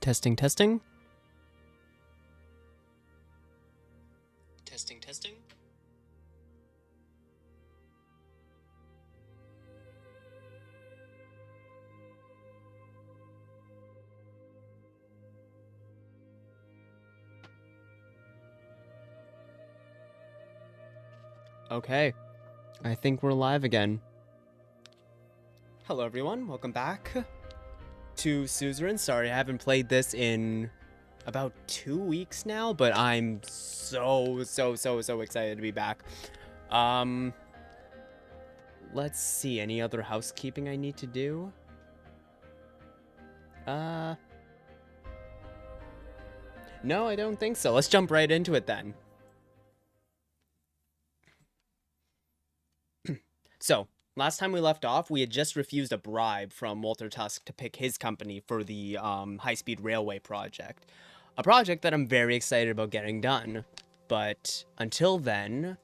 Testing, testing. Testing, testing. Okay, I think we're live again. Hello everyone, welcome back to Suzerain. Sorry, I haven't played this in about 2 weeks now, but I'm so excited to be back. Let's see, any other housekeeping I need to do? No, I don't think so. Let's jump right into it then. So, last time we left off, we had just refused a bribe from Walter Tusk to pick his company for the high-speed railway project. A project that I'm very excited about getting done. But until then,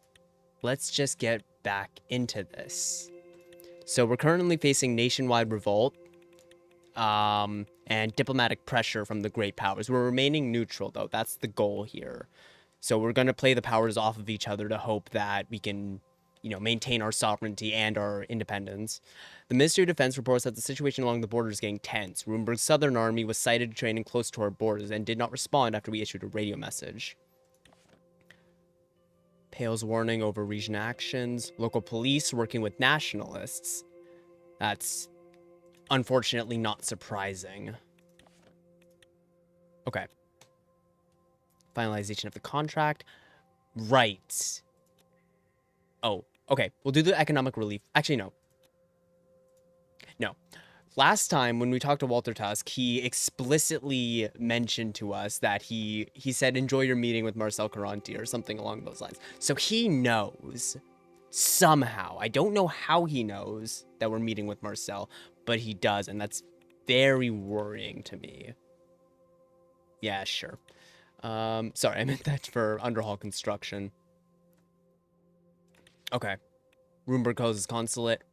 let's just get back into this. So we're currently facing nationwide revolt and diplomatic pressure from the great powers. We're remaining neutral, though. That's the goal here. So we're going to play the powers off of each other to hope that we can, you know, maintain our sovereignty and our independence. The Ministry of Defense reports that the situation along the border is getting tense. Rumberg's Southern Army was sighted training close to our borders and did not respond after we issued a radio message. Pale's warning over region actions. Local police working with nationalists. That's unfortunately not surprising. Okay. Finalization of the contract. Right. Oh, okay. We'll do the economic relief. Actually, no. No. Last time when we talked to Walter Tusk, he explicitly mentioned to us that he said, enjoy your meeting with Marcel Caronti or something along those lines. So he knows somehow. I don't know how he knows that we're meeting with Marcel, but he does. And that's very worrying to me. Yeah, sure. Sorry, I meant that for underhaul construction. Okay. Rumberg closes consulate.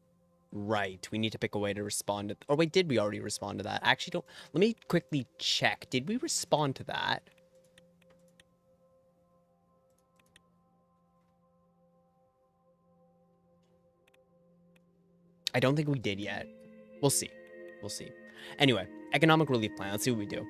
Right. We need to pick a way to respond to... Or wait, did we already respond to that? Actually, don't... Let me quickly check. Did we respond to that? I don't think we did yet. We'll see. We'll see. Anyway, economic relief plan. Let's see what we do.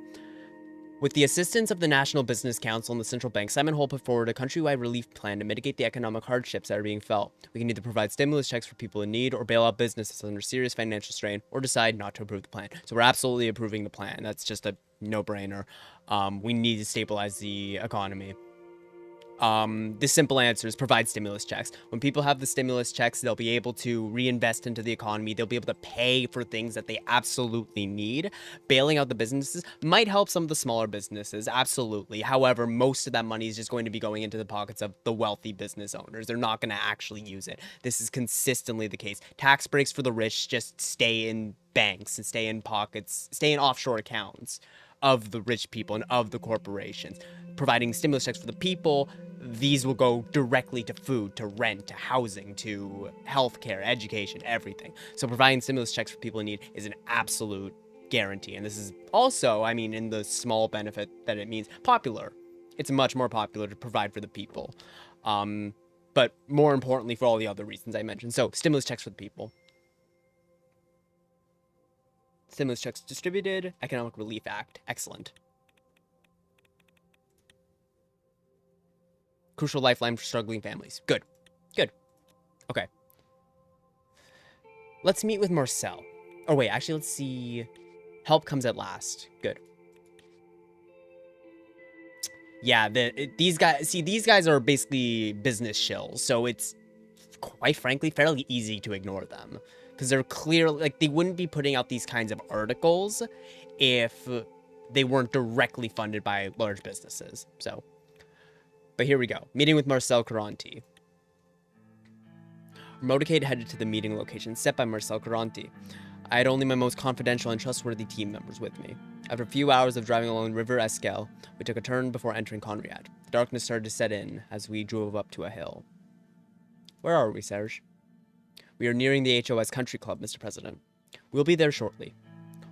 With the assistance of the National Business Council and the Central Bank, Simon Holt put forward a countrywide relief plan to mitigate the economic hardships that are being felt. We can either provide stimulus checks for people in need, or bail out businesses under serious financial strain, or decide not to approve the plan. So we're absolutely approving the plan. That's just a no-brainer. We need to stabilize the economy. The simple answer is provide stimulus checks. When people have the stimulus checks, they'll be able to reinvest into the economy. They'll be able to pay for things that they absolutely need. Bailing out the businesses might help some of the smaller businesses, absolutely. However, most of that money is just going to be going into the pockets of the wealthy business owners. They're not going to actually use it. This is consistently the case. Tax breaks for the rich just stay in banks and stay in pockets, stay in offshore accounts of the rich people and of the corporations. Providing stimulus checks for the people, these will go directly to food, to rent, to housing, to healthcare, education, everything. So providing stimulus checks for people in need is an absolute guarantee. And this is also, I mean, in the small benefit that it means, popular. It's much more popular to provide for the people. But more importantly, for all the other reasons I mentioned. So stimulus checks for the people. Stimulus checks distributed. Economic Relief Act. Excellent. Crucial lifeline for struggling families. Good. Good. Okay. Let's meet with Marcel. Oh, wait. Actually, let's see. Help comes at last. Good. Yeah, these guys are basically business shills. So it's, quite frankly, fairly easy to ignore them. Because they're clear, like, they wouldn't be putting out these kinds of articles if they weren't directly funded by large businesses. So... But here we go. Meeting with Marcel Caronti. Motorcade headed to the meeting location set by Marcel Caronti. I had only my most confidential and trustworthy team members with me. After a few hours of driving along River Esquel, we took a turn before entering Conriad. The darkness started to set in as we drove up to a hill. Where are we, Serge? We are nearing the HOS Country Club, Mr. President. We'll be there shortly.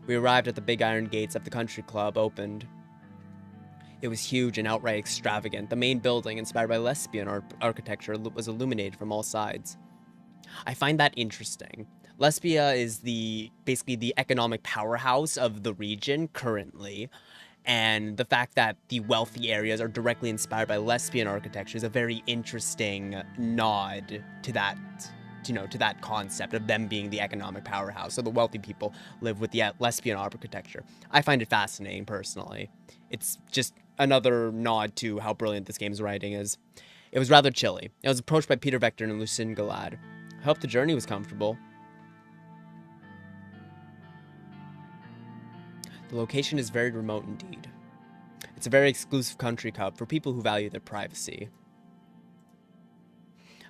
We arrived at the big iron gates of the country club opened. It was huge and outright extravagant. The main building, inspired by lesbian architecture, was illuminated from all sides. I find that interesting. Lesbia is basically the economic powerhouse of the region currently, and the fact that the wealthy areas are directly inspired by lesbian architecture is a very interesting nod to that, to that concept of them being the economic powerhouse. So the wealthy people live with the lesbian architecture. I find it fascinating personally. It's just another nod to how brilliant this game's writing is. It was rather chilly. I was approached by Peter Vector and Lucien Galad. I hope the journey was comfortable. The location is very remote indeed. It's a very exclusive country club for people who value their privacy.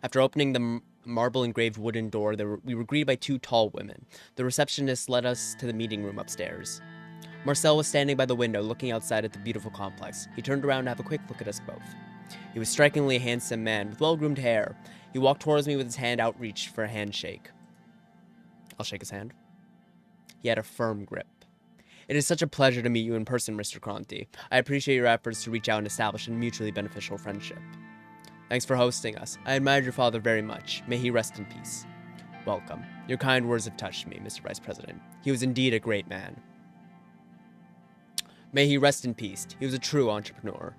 After opening the marble-engraved wooden door, we were greeted by two tall women. The receptionist led us to the meeting room upstairs. Marcel was standing by the window, looking outside at the beautiful complex. He turned around to have a quick look at us both. He was a strikingly handsome man, with well-groomed hair. He walked towards me with his hand outreached for a handshake. I'll shake his hand. He had a firm grip. It is such a pleasure to meet you in person, Mr. Kronti. I appreciate your efforts to reach out and establish a mutually beneficial friendship. Thanks for hosting us. I admired your father very much. May he rest in peace. Welcome. Your kind words have touched me, Mr. Vice President. He was indeed a great man. May he rest in peace. He was a true entrepreneur.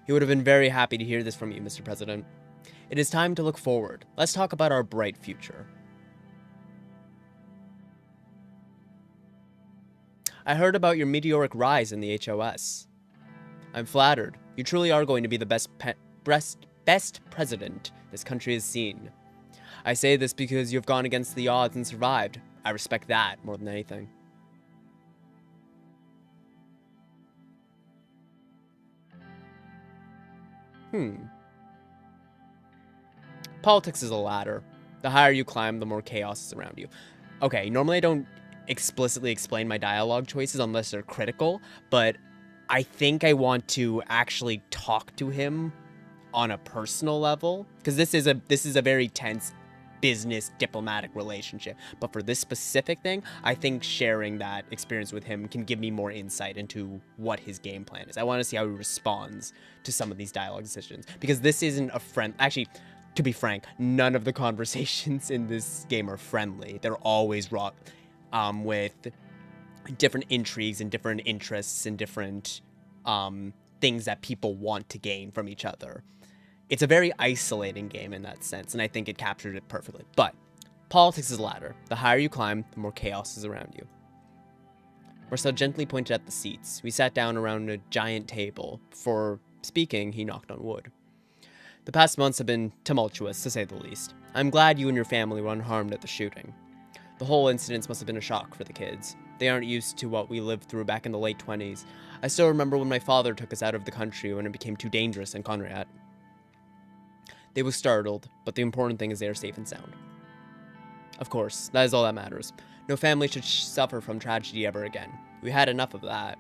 He would have been very happy to hear this from you, Mr. President. It is time to look forward. Let's talk about our bright future. I heard about your meteoric rise in the HOS. I'm flattered. You truly are going to be the best president this country has seen. I say this because you have gone against the odds and survived. I respect that more than anything. Politics is a ladder. The higher you climb, the more chaos is around you. Okay, normally I don't explicitly explain my dialogue choices unless they're critical, but I think I want to actually talk to him on a personal level, because this is a very tense business diplomatic relationship. But for this specific thing, I think sharing that experience with him can give me more insight into what his game plan is. I want to see how he responds to some of these dialogue decisions, because this isn't a friend. Actually, to be frank, none of the conversations in this game are friendly. They're always wrought with different intrigues and different interests and different things that people want to gain from each other. It's a very isolating game in that sense, and I think it captured it perfectly. But politics is a ladder. The higher you climb, the more chaos is around you. Marcel gently pointed at the seats. We sat down around a giant table. Before speaking, he knocked on wood. The past months have been tumultuous, to say the least. I'm glad you and your family were unharmed at the shooting. The whole incident must have been a shock for the kids. They aren't used to what we lived through back in the late 20s. I still remember when my father took us out of the country when it became too dangerous in Conrad. They were startled, but the important thing is they are safe and sound. Of course, that is all that matters. No family should suffer from tragedy ever again. We had enough of that.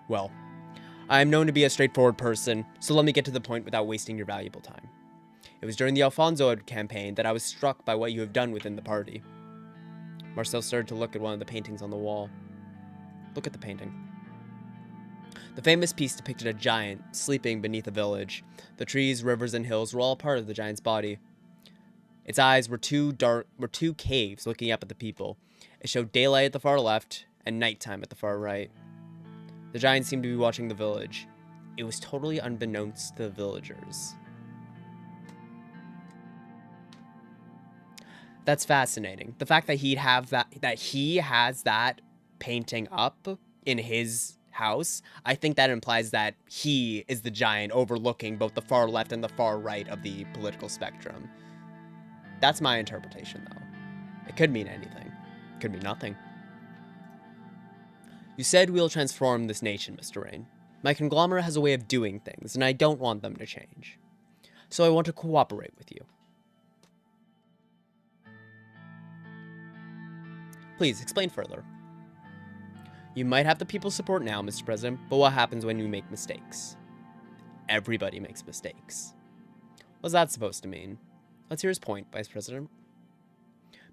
Well, I am known to be a straightforward person, so let me get to the point without wasting your valuable time. It was during the Alfonso campaign that I was struck by what you have done within the party. Marcel started to look at one of the paintings on the wall. Look at the painting. The famous piece depicted a giant sleeping beneath a village. The trees, rivers, and hills were all part of the giant's body. Its eyes were two caves looking up at the people. It showed daylight at the far left and nighttime at the far right. The giant seemed to be watching the village. It was totally unbeknownst to the villagers. That's fascinating. The fact that he has that painting up in his house, I think that implies that he is the giant overlooking both the far left and the far right of the political spectrum. That's my interpretation, though. It could mean anything. It could mean nothing. You said we'll transform this nation, Mr. Rain. My conglomerate has a way of doing things, and I don't want them to change. So I want to cooperate with you. Please, explain further. You might have the people's support now, Mr. President, but what happens when you make mistakes? Everybody makes mistakes. What's that supposed to mean? Let's hear his point, Vice President.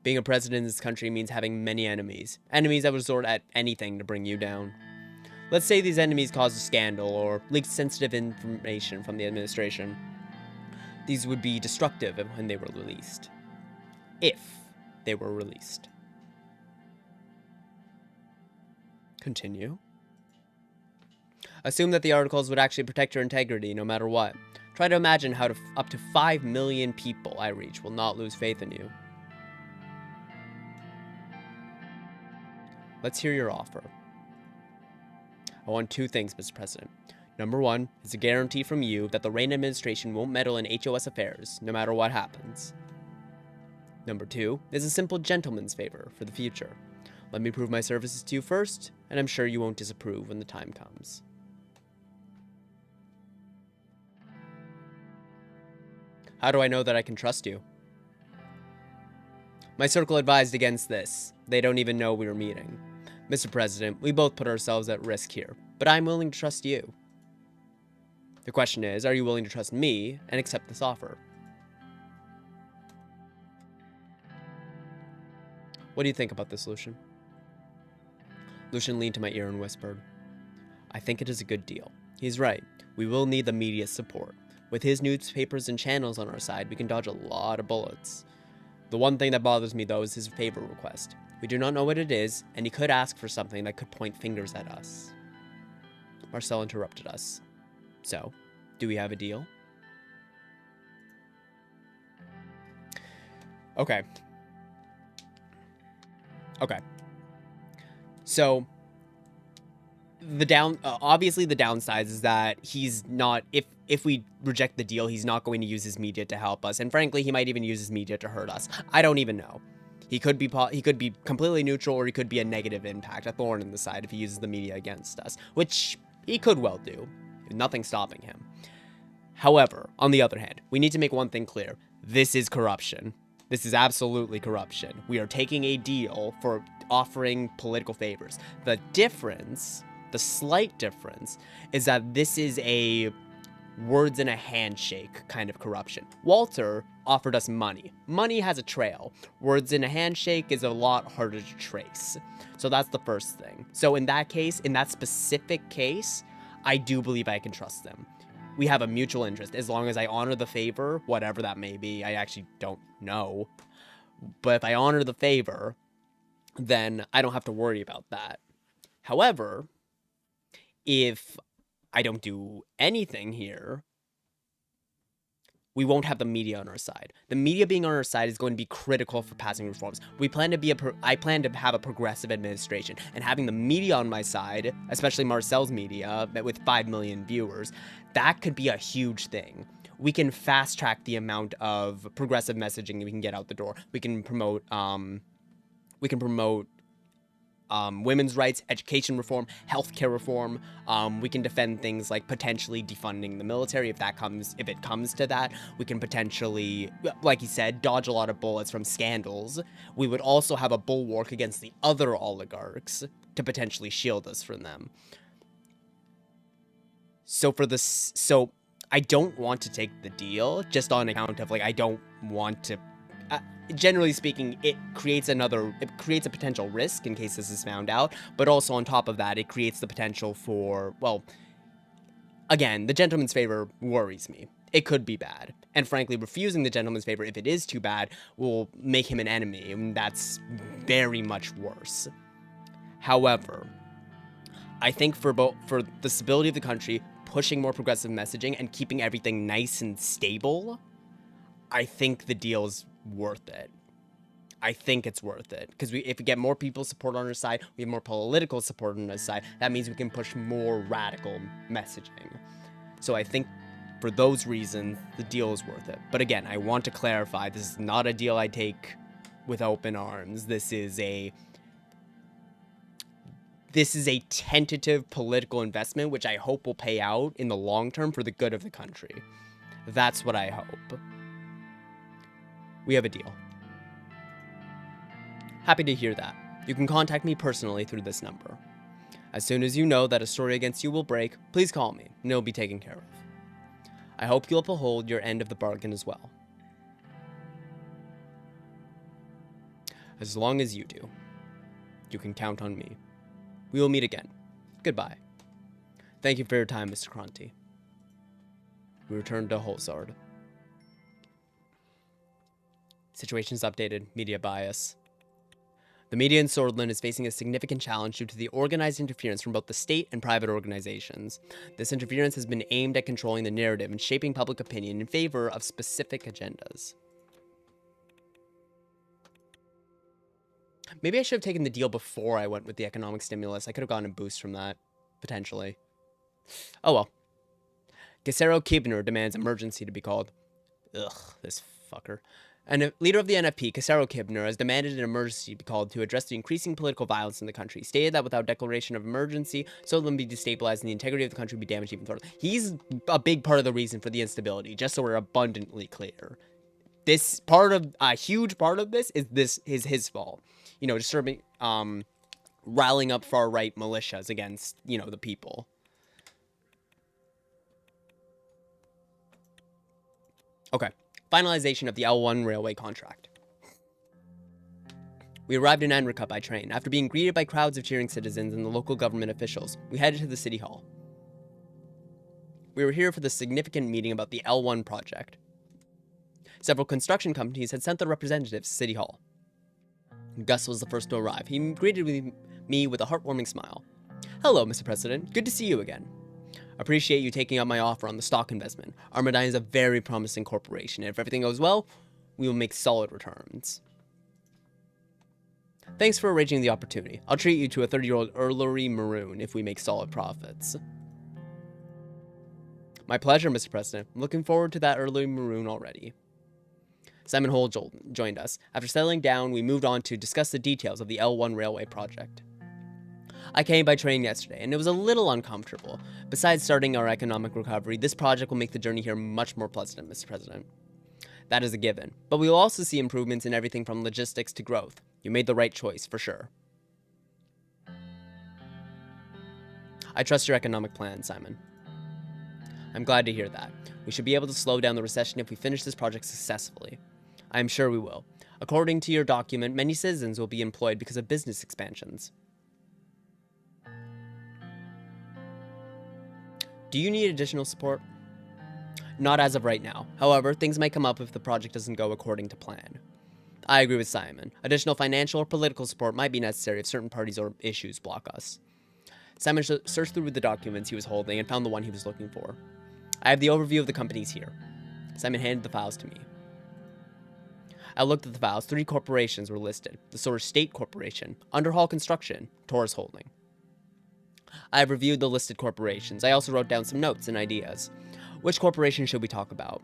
Being a president in this country means having many enemies. Enemies that would resort at anything to bring you down. Let's say these enemies cause a scandal or leak sensitive information from the administration. These would be destructive when they were released. If they were released. Continue. Assume that the articles would actually protect your integrity no matter what. Try to imagine how up to 5 million people I reach will not lose faith in you. Let's hear your offer. I want 2 things, Mr. President. Number 1 is a guarantee from you that the Reign administration won't meddle in HOS affairs, no matter what happens. Number 2 is a simple gentleman's favor for the future. Let me prove my services to you first, and I'm sure you won't disapprove when the time comes. How do I know that I can trust you? My circle advised against this. They don't even know we were meeting. Mr. President, we both put ourselves at risk here, but I'm willing to trust you. The question is, are you willing to trust me and accept this offer? What do you think about this, Lucian? Lucian leaned to my ear and whispered, I think it is a good deal. He's right. We will need the media's support. With his newspapers and channels on our side, we can dodge a lot of bullets. The one thing that bothers me, though, is his favor request. We do not know what it is, and he could ask for something that could point fingers at us. Marcel interrupted us. So, do we have a deal? Okay. So, obviously the downsides is that he's not, if we reject the deal, he's not going to use his media to help us, and frankly, he might even use his media to hurt us. I don't even know. He could be completely neutral, or he could be a negative impact, a thorn in the side if he uses the media against us, which he could well do. Nothing stopping him. However, on the other hand, we need to make one thing clear. This is corruption. This is absolutely corruption. We are taking a deal for offering political favors. The difference, the slight difference, is that this is a words in a handshake kind of corruption. Walter offered us money. Money has a trail. Words in a handshake is a lot harder to trace. So that's the first thing. So in that case, in that specific case, I do believe I can trust them. We have a mutual interest. As long as I honor the favor, whatever that may be, I actually don't know. But if I honor the favor, then I don't have to worry about that. However, if I don't do anything here, we won't have the media on our side. The media being on our side is going to be critical for passing reforms. I plan to have a progressive administration, and having the media on my side, especially Marcel's media, with 5 million viewers, that could be a huge thing. We can fast track the amount of progressive messaging we can get out the door. We can promote, women's rights, education reform, healthcare reform. We can defend things like potentially defunding the military if it comes to that. We can potentially, like he said, dodge a lot of bullets from scandals. We would also have a bulwark against the other oligarchs to potentially shield us from them. So I don't want to take the deal just on account of, I don't want to. Generally speaking, it creates a potential risk in case this is found out, but also on top of that, it creates the potential for, well, again, the gentleman's favor worries me. It could be bad. And frankly, refusing the gentleman's favor, if it is too bad, will make him an enemy, and that's very much worse. However, I think for the stability of the country, pushing more progressive messaging and keeping everything nice and stable, I think the deal's worth it. I think it's worth it, because if we get more people support on our side, we have more political support on our side, that means we can push more radical messaging. So I think for those reasons, the deal is worth it. But again, I want to clarify, this is not a deal I take with open arms. This is a tentative political investment, which I hope will pay out in the long term for the good of the country. That's what I hope. We have a deal. Happy to hear that. You can contact me personally through this number. As soon as you know that a story against you will break, please call me, and it'll be taken care of. I hope you'll uphold your end of the bargain as well. As long as you do, you can count on me. We will meet again. Goodbye. Thank you for your time, Mr. Kronti. We return to Holzard. Situations updated. Media bias. The media in Sordland is facing a significant challenge due to the organized interference from both the state and private organizations. This interference has been aimed at controlling the narrative and shaping public opinion in favor of specific agendas. Maybe I should have taken the deal before I went with the economic stimulus. I could have gotten a boost from that, potentially. Oh well. Gesero Kibner demands emergency to be called. Ugh, this fucker. And a leader of the NFP, Gesero Kibner, has demanded an emergency to be called to address the increasing political violence in the country. He stated that without declaration of emergency, Sordland be destabilized and the integrity of the country be damaged even further. He's a big part of the reason for the instability, just so we're abundantly clear. This part of, a huge part of this is his fault. You know, disturbing, riling up far-right militias against, you know, the people. Okay. Finalization of the L1 railway contract. We arrived in Anrica by train. After being greeted by crowds of cheering citizens and the local government officials, we headed to the city hall. We were here for the significant meeting about the L1 project. Several construction companies had sent their representatives to City Hall. Gus was the first to arrive. He greeted me with a heartwarming smile. Hello, Mr. President. Good to see you again. Appreciate you taking up my offer on the stock investment. Armadine is a very promising corporation, and if everything goes well, we will make solid returns. Thanks for arranging the opportunity. I'll treat you to a 30-year-old Erlery Maroon if we make solid profits. My pleasure, Mr. President. I'm looking forward to that Erlery Maroon already. Simon Hole joined us. After settling down, we moved on to discuss the details of the L1 railway project. I came by train yesterday, and it was a little uncomfortable. Besides starting our economic recovery, this project will make the journey here much more pleasant, Mr. President. That is a given, but we will also see improvements in everything from logistics to growth. You made the right choice, for sure. I trust your economic plan, Simon. I'm glad to hear that. We should be able to slow down the recession if we finish this project successfully. I am sure we will. According to your document, many citizens will be employed because of business expansions. Do you need additional support? Not as of right now. However, things might come up if the project doesn't go according to plan. I agree with Simon. Additional financial or political support might be necessary if certain parties or issues block us. Simon searched through the documents he was holding and found the one he was looking for. I have the overview of the companies here. Simon handed the files to me. I looked at the files. 3 corporations were listed. The Source State Corporation, Underhall Construction, Taurus Holding. I have reviewed the listed corporations. I also wrote down some notes and ideas. Which corporation should we talk about?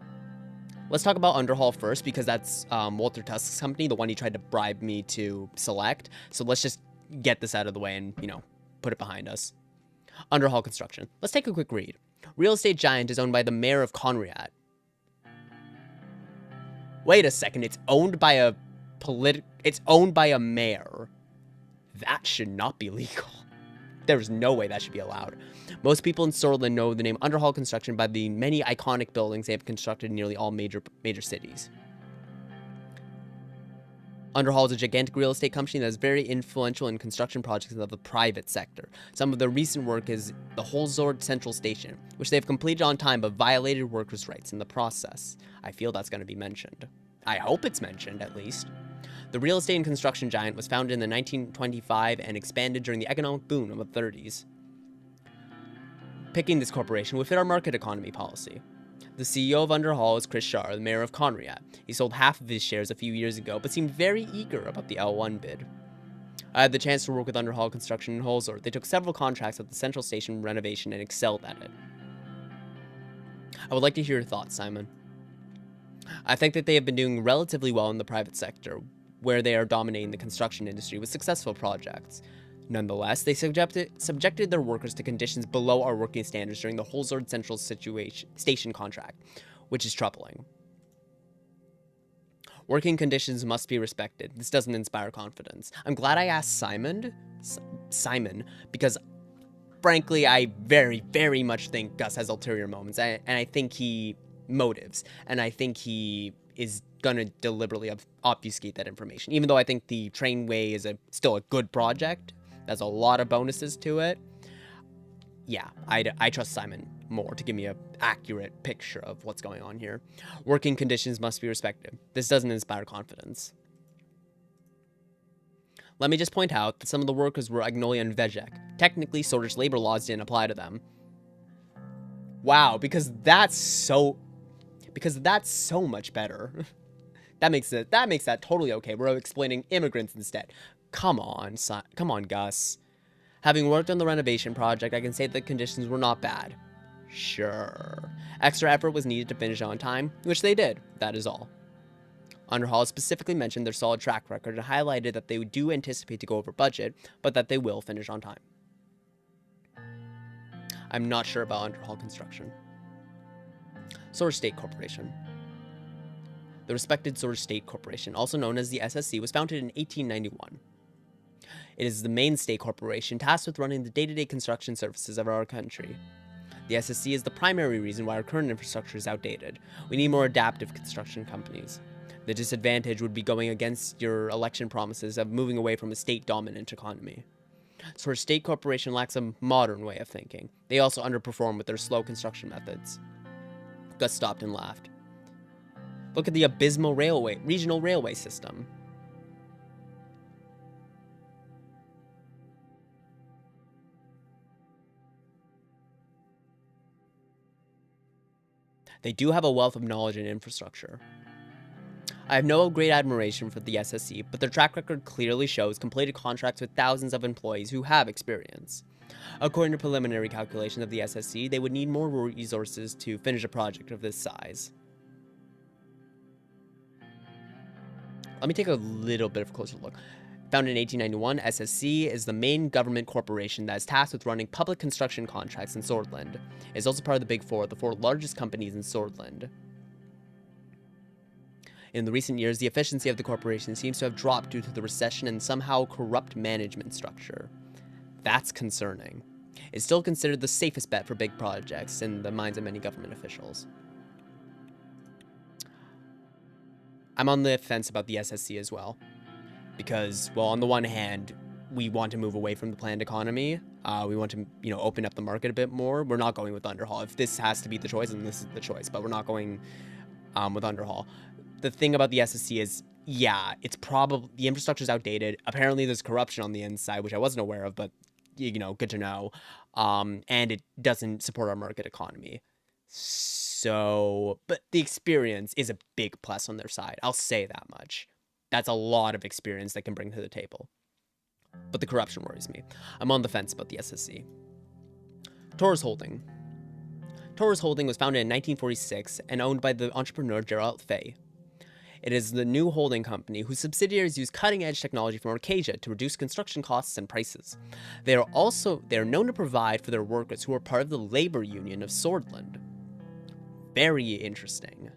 Let's talk about Underhall first, because that's Walter Tusk's company, the one he tried to bribe me to select. So let's just get this out of the way and, you know, put it behind us. Underhall Construction. Let's take a quick read. Real estate giant is owned by the mayor of Conriat. Wait a second, it's owned by a mayor. That should not be legal. There's no way that should be allowed. Most people in Sordland know the name Underhall Construction by the many iconic buildings they have constructed in nearly all major cities. Underhall is a gigantic real estate company that is very influential in construction projects of the private sector. Some of their recent work is the Holzard Central Station, which they have completed on time but violated workers' rights in the process. I feel that's going to be mentioned. I hope it's mentioned, at least. The real estate and construction giant was founded in the 1925 and expanded during the economic boom of the 30s. Picking this corporation would fit our market economy policy. The CEO of Underhall is Chris Shar, the mayor of Conriat. He sold half of his shares a few years ago, but seemed very eager about the L1 bid. I had the chance to work with Underhall Construction in Holzard. They took several contracts at the central station renovation and excelled at it. I would like to hear your thoughts, Simon. I think that they have been doing relatively well in the private sector, where they are dominating the construction industry with successful projects. Nonetheless, they subjected their workers to conditions below our working standards during the Holzard Central Station contract, which is troubling. Working conditions must be respected. This doesn't inspire confidence. I'm glad I asked Simon, because frankly, I very, very much think Gus has ulterior motives, and I think he is gonna deliberately obfuscate that information. Even though I think the trainway is still a good project, there's a lot of bonuses to it. Yeah, I trust Simon more to give me an accurate picture of what's going on here. Working conditions must be respected. This doesn't inspire confidence. Let me just point out that some of the workers were Agnolia and Vejek. Technically, Swordlish labor laws didn't apply to them. Wow, because that's so much better. that makes that totally okay. We're explaining immigrants instead. Come on, Gus. Having worked on the renovation project, I can say that the conditions were not bad. Sure. Extra effort was needed to finish on time, which they did. That is all. Underhall specifically mentioned their solid track record and highlighted that they do anticipate to go over budget, but that they will finish on time. I'm not sure about Underhall construction. Sordland State Corporation. The respected Sordland State Corporation, also known as the SSC, was founded in 1891. It is the main state corporation tasked with running the day-to-day construction services of our country. The SSC is the primary reason why our current infrastructure is outdated. We need more adaptive construction companies. The disadvantage would be going against your election promises of moving away from a state-dominant economy. So our state corporation lacks a modern way of thinking. They also underperform with their slow construction methods. Gus stopped and laughed. Look at the abysmal regional railway system. They do have a wealth of knowledge and infrastructure. I have no great admiration for the SSC, but their track record clearly shows completed contracts with thousands of employees who have experience. According to preliminary calculations of the SSC, they would need more resources to finish a project of this size. Let me take a little bit of a closer look. Founded in 1891, SSC is the main government corporation that is tasked with running public construction contracts in Sordland. It is also part of the Big Four, the 4 largest companies in Sordland. In the recent years, the efficiency of the corporation seems to have dropped due to the recession and somehow corrupt management structure. That's concerning. It's still considered the safest bet for big projects in the minds of many government officials. I'm on the fence about the SSC as well. Because, well, on the one hand, we want to move away from the planned economy. We want to, open up the market a bit more. We're not going with Underhall. If this has to be the choice, then this is the choice. But we're not going with Underhall. The thing about the SSC is, yeah, it's probably, the infrastructure is outdated. Apparently, there's corruption on the inside, which I wasn't aware of, but, good to know. And it doesn't support our market economy. So, but the experience is a big plus on their side. I'll say that much. That's a lot of experience they can bring to the table. But the corruption worries me. I'm on the fence about the SSC. Torres Holding. Torres Holding was founded in 1946 and owned by the entrepreneur Gerald Fay. It is the new holding company whose subsidiaries use cutting-edge technology from Arcadia to reduce construction costs and prices. They are known to provide for their workers who are part of the labor union of Sordland. Very interesting.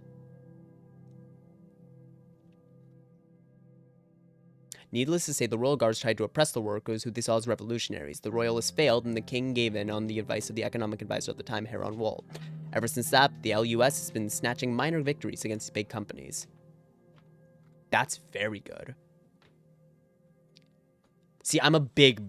Needless to say, the royal guards tried to oppress the workers who they saw as revolutionaries. The royalists failed, and the king gave in on the advice of the economic advisor at the time, Heron Wool. Ever since that, the LUS has been snatching minor victories against big companies. That's very good. See, I'm a big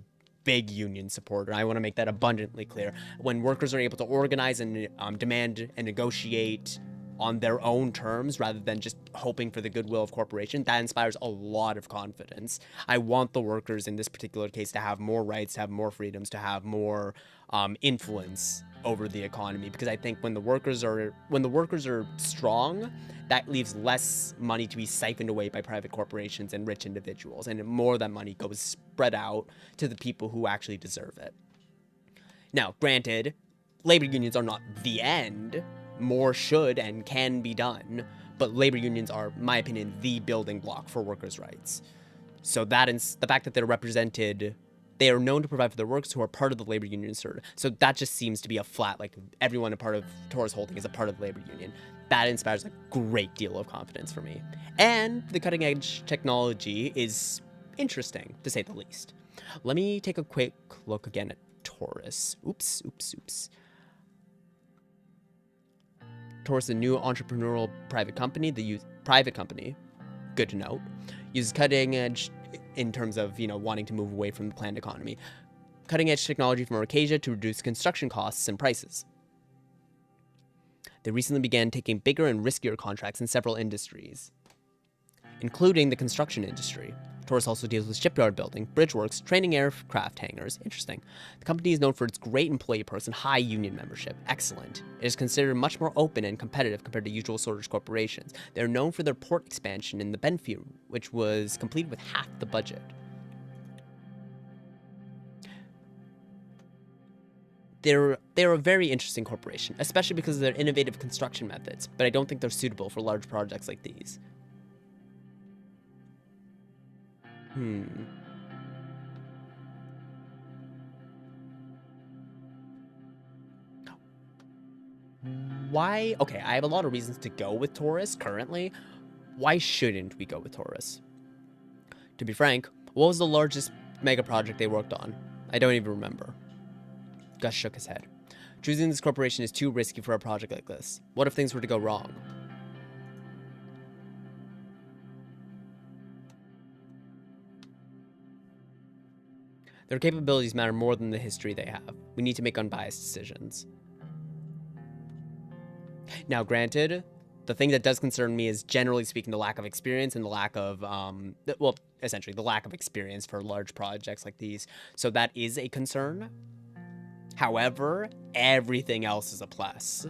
union supporter. I want to make that abundantly clear. When workers are able to organize and demand and negotiate on their own terms rather than just hoping for the goodwill of corporation, that inspires a lot of confidence. I want the workers in this particular case to have more rights, to have more freedoms, to have more influence over the economy, because I think when the workers are strong, that leaves less money to be siphoned away by private corporations and rich individuals, and more of that money goes spread out to the people who actually deserve it. Now, granted, labor unions are not the end. More should and can be done, but labor unions are, in my opinion, the building block for workers' rights. So that is the fact that they're represented, they are known to provide for their workers who are part of the labor union. So that just seems to be a flat, like everyone a part of Torres Holding is a part of the labor union. That inspires a great deal of confidence for me. And the cutting edge technology is interesting, to say the least. Let me take a quick look again at Torres. Oops. Taurus, a new entrepreneurial private company. Private company, good to note, uses cutting edge in terms of, wanting to move away from the planned economy. Cutting edge technology from Arcasia to reduce construction costs and prices. They recently began taking bigger and riskier contracts in several industries, including the construction industry. Taurus also deals with shipyard building, bridge works, training aircraft hangars. Interesting. The company is known for its great employee perks and high union membership. Excellent. It is considered much more open and competitive compared to usual storage corporations. They are known for their port expansion in the Benfield, which was completed with half the budget. They're a very interesting corporation, especially because of their innovative construction methods, but I don't think they're suitable for large projects like these. Why? Okay, I have a lot of reasons to go with Taurus currently. Why shouldn't we go with Taurus? To be frank, what was the largest mega project they worked on? I don't even remember. Gus shook his head. Choosing this corporation is too risky for a project like this. What if things were to go wrong? Their capabilities matter more than the history they have. We need to make unbiased decisions. Now, granted, the thing that does concern me is, generally speaking, the lack of experience and the lack of, well, essentially the lack of experience for large projects like these. So that is a concern. However, everything else is a plus.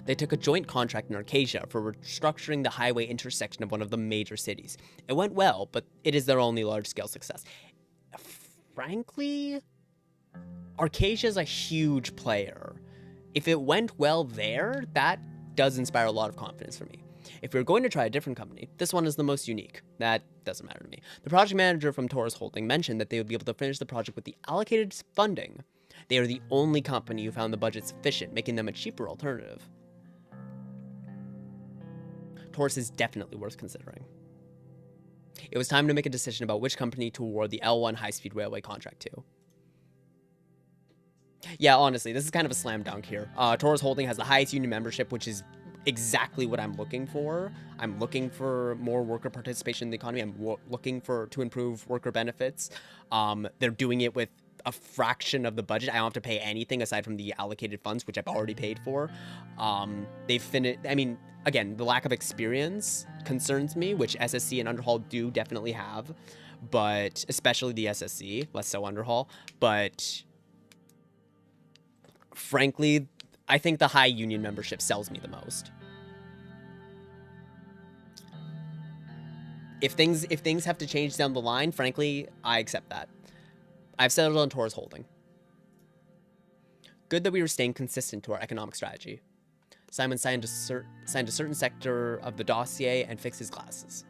They took a joint contract in Arcasia for restructuring the highway intersection of one of the major cities. It went well, but it is their only large-scale success. Frankly, Arcasia is a huge player. If it went well there, that does inspire a lot of confidence for me. If you're going to try a different company, this one is the most unique. That doesn't matter to me. The project manager from Taurus Holding mentioned that they would be able to finish the project with the allocated funding. They are the only company who found the budget sufficient, making them a cheaper alternative. Taurus is definitely worth considering. It was time to make a decision about which company to award the L1 high-speed railway contract to. Yeah, honestly, this is kind of a slam dunk here. Taurus Holding has the highest union membership, which is exactly what I'm looking for. I'm looking for more worker participation in the economy. I'm looking to improve worker benefits. They're doing it with a fraction of the budget. I don't have to pay anything aside from the allocated funds, which I've already paid for. They've finished. I mean, again, the lack of experience concerns me, which SSC and Underhaul do definitely have, but especially the SSC, less so Underhaul. But frankly, I think the high union membership sells me the most. If things have to change down the line, frankly, I accept that. I've settled on Taurus Holding. Good that we were staying consistent to our economic strategy. Simon signed a certain sector of the dossier and fixed his glasses.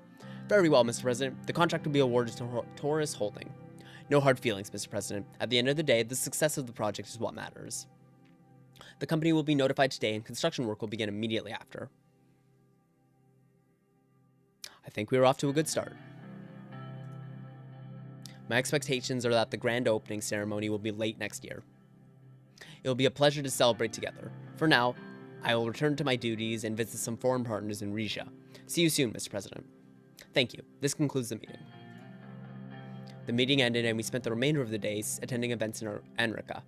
Very well, Mr. President. The contract will be awarded to Taurus Holding. No hard feelings, Mr. President. At the end of the day, the success of the project is what matters. The company will be notified today and construction work will begin immediately after. I think we are off to a good start. My expectations are that the grand opening ceremony will be late next year. It will be a pleasure to celebrate together. For now, I will return to my duties and visit some foreign partners in Riga. See you soon, Mr. President. Thank you. This concludes the meeting. The meeting ended and we spent the remainder of the day attending events in Enrica.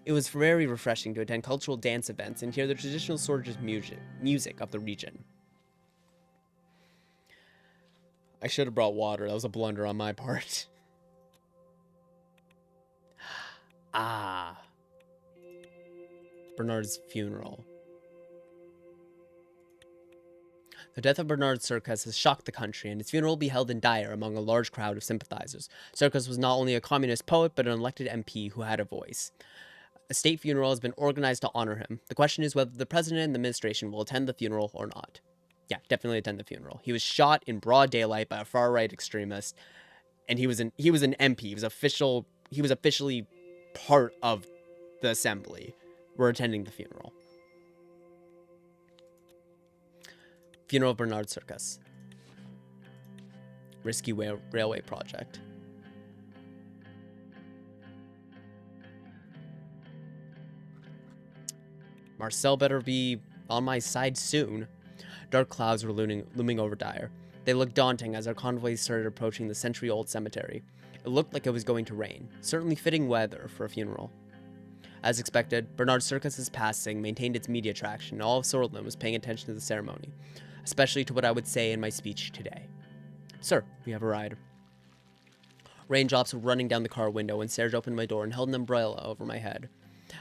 It was very refreshing to attend cultural dance events and hear the traditional Sordland music of the region. I should have brought water. That was a blunder on my part. Ah. Bernard's funeral. The death of Bernard Circus has shocked the country, and his funeral will be held in Dyer among a large crowd of sympathizers. Circus was not only a communist poet, but an elected MP who had a voice. A state funeral has been organized to honor him. The question is whether the president and the administration will attend the funeral or not. Yeah, definitely attend the funeral. He was shot in broad daylight by a far-right extremist, and he was an MP. He was officially part of the assembly. We're attending the funeral. Funeral of Bernard Circus. Risky railway project. Marcel better be On my side soon. Dark clouds were looming over Dyer. They looked daunting as our convoy started approaching the century-old cemetery. It looked like it was going to rain, certainly fitting weather for a funeral. As expected, Bernard Circus's passing maintained its media traction, and all of Sordland was paying attention to the ceremony, especially to what I would say in my speech today. Sir, we have arrived. Raindrops were running down the car window when Serge opened my door and held an umbrella over my head.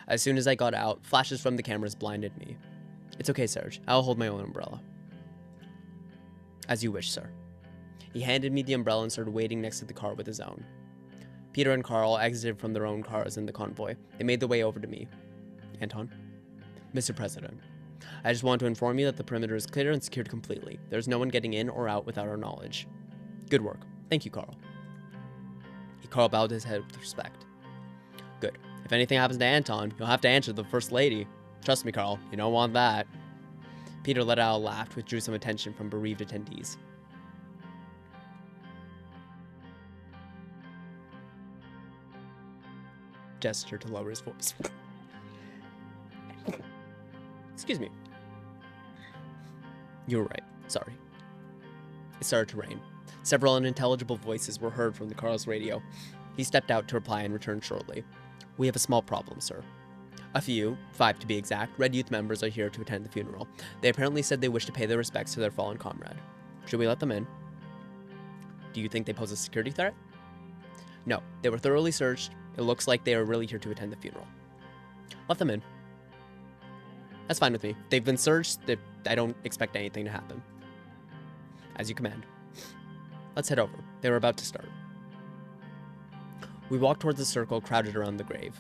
As soon as I got out, flashes from the cameras blinded me. It's okay, Serge. I'll hold my own umbrella. As you wish, sir. He handed me the umbrella and started waiting next to the car with his own. Peter and Carl exited from their own cars in the convoy. They made their way over to me. Anton? Mr. President, I just want to inform you that the perimeter is clear and secured completely. There's no one getting in or out without our knowledge. Good work. Thank you, Carl. Carl bowed his head with respect. Good. If anything happens to Anton, you'll have to answer the First Lady. Trust me, Carl. You don't want that. Peter let out a laugh, which drew some attention from bereaved attendees. Gesture to lower his voice. Excuse me. You were right. Sorry. It started to rain. Several unintelligible voices were heard from the car's radio. He stepped out to reply and returned shortly. We have a small problem, sir. A few, 5 to be exact, Red Youth members are here to attend the funeral. They apparently said they wish to pay their respects to their fallen comrade. Should we let them in? Do you think they pose a security threat? No, they were thoroughly searched. It looks like they are really here to attend the funeral. Let them in. That's fine with me. They've been searched. I don't expect anything to happen. As you command. Let's head over. They were about to start. We walked towards the circle crowded around the grave.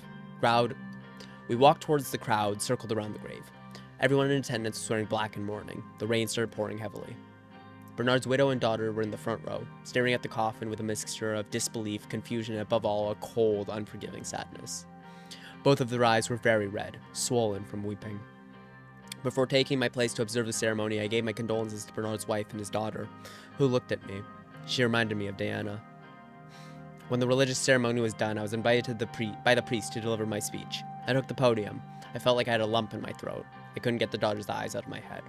We walked towards the crowd circled around the grave. Everyone in attendance was wearing black and mourning. The rain started pouring heavily. Bernard's widow and daughter were in the front row, staring at the coffin with a mixture of disbelief, confusion, and above all, a cold, unforgiving sadness. Both of their eyes were very red, swollen from weeping. Before taking my place to observe the ceremony, I gave my condolences to Bernard's wife and his daughter, who looked at me. She reminded me of Diana. When the religious ceremony was done, I was invited by the priest to deliver my speech. I took the podium. I felt like I had a lump in my throat. I couldn't get the daughter's eyes out of my head.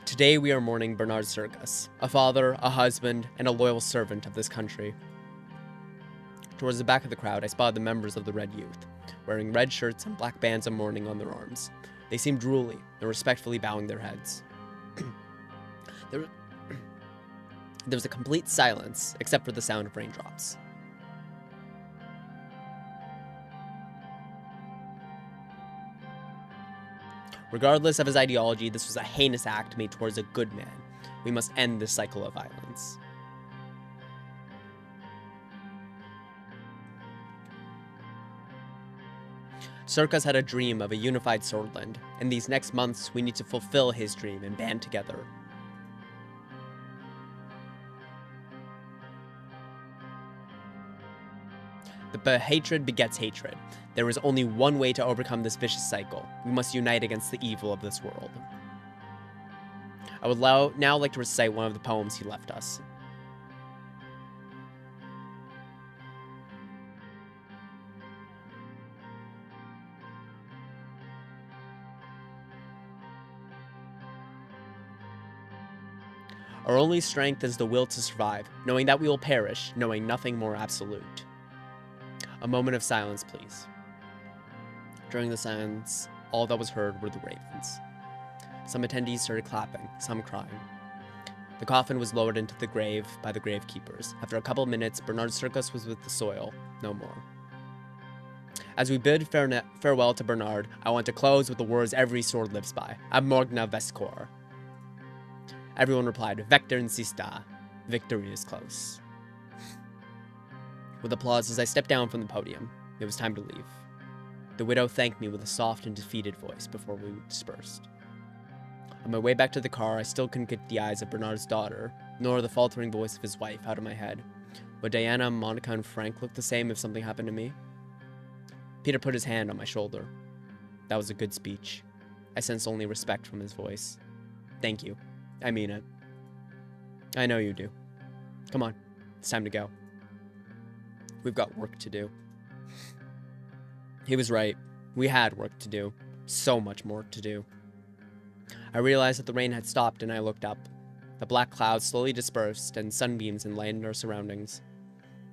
Today we are mourning Bernard Circus, a father, a husband, and a loyal servant of this country. Towards the back of the crowd, I spotted the members of the Red Youth, wearing red shirts and black bands of mourning on their arms. They seemed drooly and respectfully bowing their heads. There was a complete silence, except for the sound of raindrops. Regardless of his ideology, this was a heinous act made towards a good man. We must end this cycle of violence. Circus had a dream of a unified Sordland. In these next months, we need to fulfill his dream and band together. But hatred begets hatred. There is only one way to overcome this vicious cycle. We must unite against the evil of this world. I would now like to recite one of the poems he left us. Our only strength is the will to survive, knowing that we will perish, knowing nothing more absolute. A moment of silence, please. During the silence, all that was heard were the ravens. Some attendees started clapping, some crying. The coffin was lowered into the grave by the gravekeepers. After a couple minutes, Bernard Circus was with the soil, no more. As we bid farewell to Bernard, I want to close with the words every sword lives by, ab Morgna Wes Core. Everyone replied, Vector insista. Victory is close. With applause as I stepped down from the podium, it was time to leave. The widow thanked me with a soft and defeated voice before we dispersed. On my way back to the car, I still couldn't get the eyes of Bernard's daughter, nor the faltering voice of his wife out of my head. Would Diana, Monica, and Frank look the same if something happened to me? Peter put his hand on my shoulder. That was a good speech. I sensed only respect from his voice. Thank you. I mean it. I know you do. Come on, it's time to go. We've got work to do. He was right. We had work to do. So much more to do. I realized that the rain had stopped and I looked up. The black clouds slowly dispersed and sunbeams enlightened our surroundings.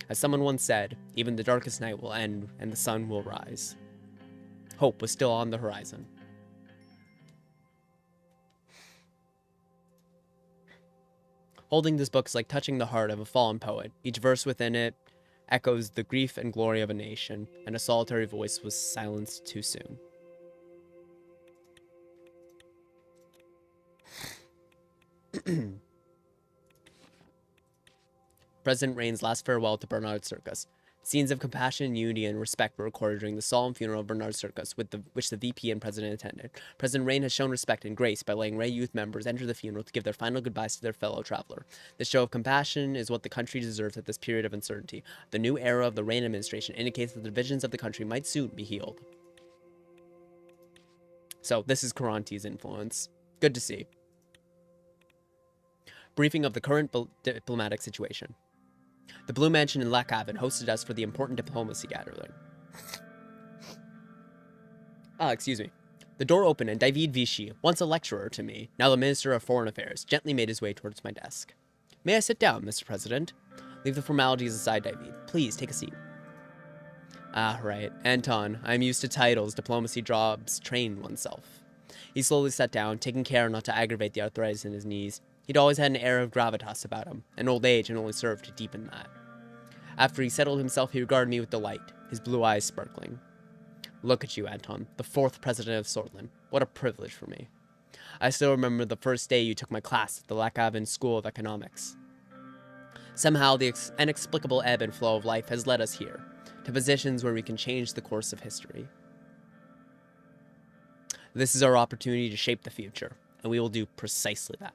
As someone once said, even the darkest night will end and the sun will rise. Hope was still on the horizon. Holding this book is like touching the heart of a fallen poet. Each verse within it echoes the grief and glory of a nation, and a solitary voice was silenced too soon. President Rain's last farewell to Bernard Circus. Scenes of compassion, unity, and respect were recorded during the solemn funeral of Bernard Circus, which the VP and President attended. President Rain has shown respect and grace by letting Ray youth members enter the funeral to give their final goodbyes to their fellow traveler. This show of compassion is what the country deserves at this period of uncertainty. The new era of the Rain administration indicates that the divisions of the country might soon be healed. So, this is Karanti's influence. Good to see. Briefing of the current diplomatic situation. The Blue Mansion in Lac Haven hosted us for the important diplomacy gathering. Excuse me. The door opened and David Vichy, once a lecturer to me, now the Minister of Foreign Affairs, gently made his way towards my desk. May I sit down, Mr. President? Leave the formalities aside, David. Please, take a seat. Ah, right. Anton, I'm used to titles, diplomacy jobs, train oneself. He slowly sat down, taking care not to aggravate the arthritis in his knees. He'd always had an air of gravitas about him, and old age had only served to deepen that. After he settled himself, he regarded me with delight, his blue eyes sparkling. Look at you, Anton, the 4th president of Sordland. What a privilege for me. I still remember the first day you took my class at the Lac Haven School of Economics. Somehow, the inexplicable ebb and flow of life has led us here, to positions where we can change the course of history. This is our opportunity to shape the future, and we will do precisely that.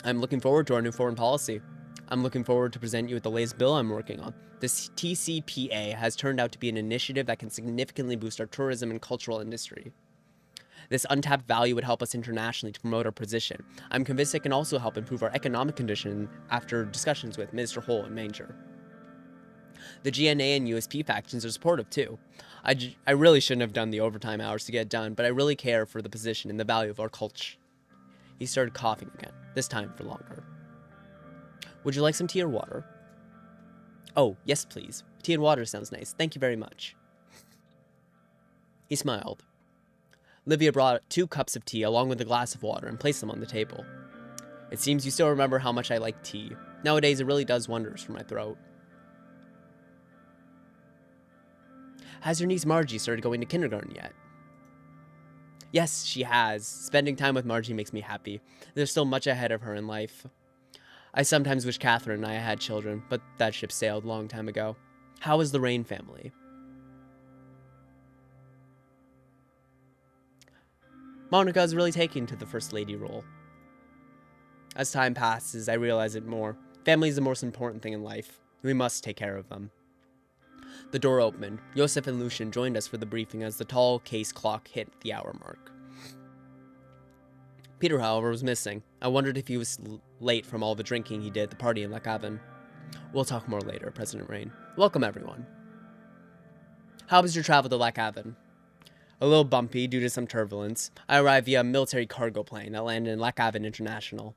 I'm looking forward to our new foreign policy. I'm looking forward to present you with the latest bill I'm working on. This TCPA has turned out to be an initiative that can significantly boost our tourism and cultural industry. This untapped value would help us internationally to promote our position. I'm convinced it can also help improve our economic condition after discussions with Minister Hole and Manger. The GNA and USP factions are supportive too. I really shouldn't have done the overtime hours to get it done, but I really care for the position and the value of our culture. He started coughing again, this time for longer. Would you like some tea or water? Oh, yes, please. Tea and water sounds nice. Thank you very much. He smiled. Livia brought 2 cups of tea along with a glass of water and placed them on the table. It seems you still remember how much I like tea. Nowadays, it really does wonders for my throat. Has your niece Margie started going to kindergarten yet? Yes, she has. Spending time with Margie makes me happy. There's still much ahead of her in life. I sometimes wish Catherine and I had children, but that ship sailed a long time ago. How is the Rain family? Monica is really taking to the First Lady role. As time passes, I realize it more. Family is the most important thing in life. We must take care of them. The door opened. Joseph and Lucian joined us for the briefing as the tall case clock hit the hour mark. Peter, however, was missing. I wondered if he was late from all the drinking he did at the party in Lac Haven. We'll talk more later, President Rain. Welcome, everyone. How was your travel to Lac Haven? A little bumpy due to some turbulence. I arrived via a military cargo plane that landed in Lac Haven International.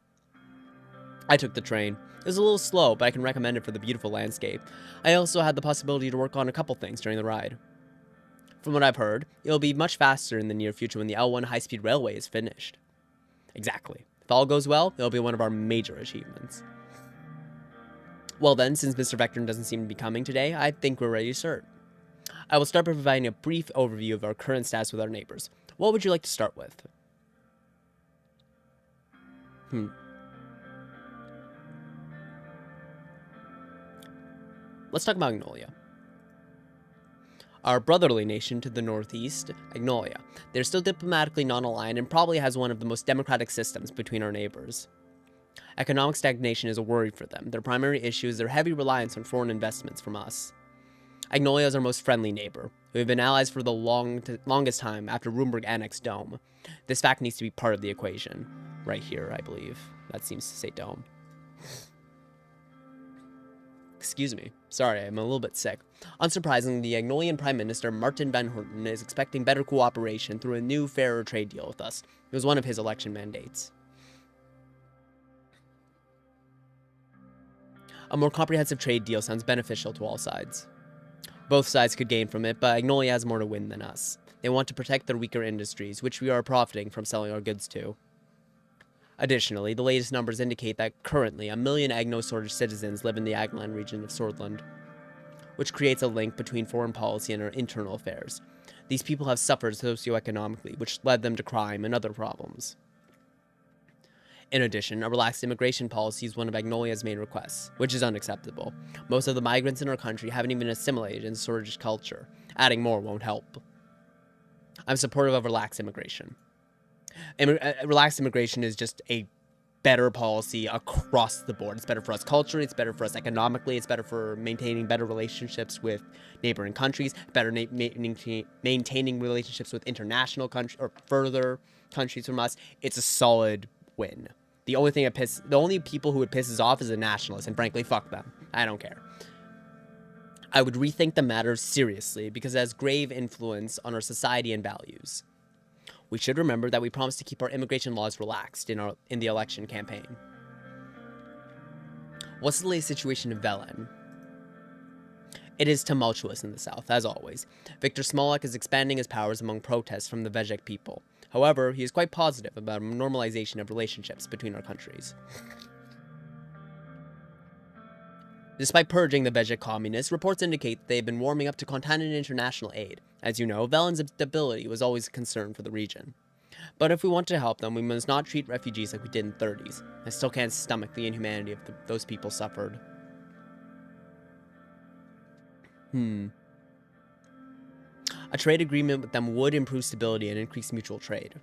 I took the train. It was a little slow, but I can recommend it for the beautiful landscape. I also had the possibility to work on a couple things during the ride. From what I've heard, it'll be much faster in the near future when the L1 high-speed railway is finished. Exactly. If all goes well, it'll be one of our major achievements. Well then, since Mr. Vectorn doesn't seem to be coming today, I think we're ready to start. I will start by providing a brief overview of our current status with our neighbors. What would you like to start with? Let's talk about Agnolia. Our brotherly nation to the northeast, Agnolia. They're still diplomatically non-aligned and probably has one of the most democratic systems between our neighbors. Economic stagnation is a worry for them. Their primary issue is their heavy reliance on foreign investments from us. Agnolia is our most friendly neighbor. We've been allies for the longest time after Roomberg annexed Dome. This fact needs to be part of the equation. Right here, I believe. That seems to say Dome. Excuse me. Sorry, I'm a little bit sick. Unsurprisingly, the Agnolian Prime Minister Martin van Horten is expecting better cooperation through a new, fairer trade deal with us. It was one of his election mandates. A more comprehensive trade deal sounds beneficial to all sides. Both sides could gain from it, but Agnolia has more to win than us. They want to protect their weaker industries, which we are profiting from selling our goods to. Additionally, the latest numbers indicate that currently 1 million Agno-Sordish citizens live in the Agland region of Sordland, which creates a link between foreign policy and our internal affairs. These people have suffered socioeconomically, which led them to crime and other problems. In addition, a relaxed immigration policy is one of Agnolia's main requests, which is unacceptable. Most of the migrants in our country haven't even assimilated in Sordish culture. Adding more won't help. I'm supportive of relaxed immigration. Relaxed immigration is just a better policy across the board. It's better for us culturally, it's better for us economically, it's better for maintaining better relationships with neighboring countries, better maintaining relationships with international countries or further countries from us. It's a solid win. The only people who it pisses off is the nationalists, and frankly, fuck them. I don't care. I would rethink the matter seriously because it has grave influence on our society and values. We should remember that we promised to keep our immigration laws relaxed in the election campaign. What's the latest situation in Velen? It is tumultuous in the south, as always. Viktor Smolak is expanding his powers among protests from the Vejek people. However, he is quite positive about a normalization of relationships between our countries. Despite purging the Vejek communists, reports indicate that they have been warming up to contingent international aid. As you know, Velen's stability was always a concern for the region. But if we want to help them, we must not treat refugees like we did in the 30s. I still can't stomach the inhumanity of those people suffered. A trade agreement with them would improve stability and increase mutual trade.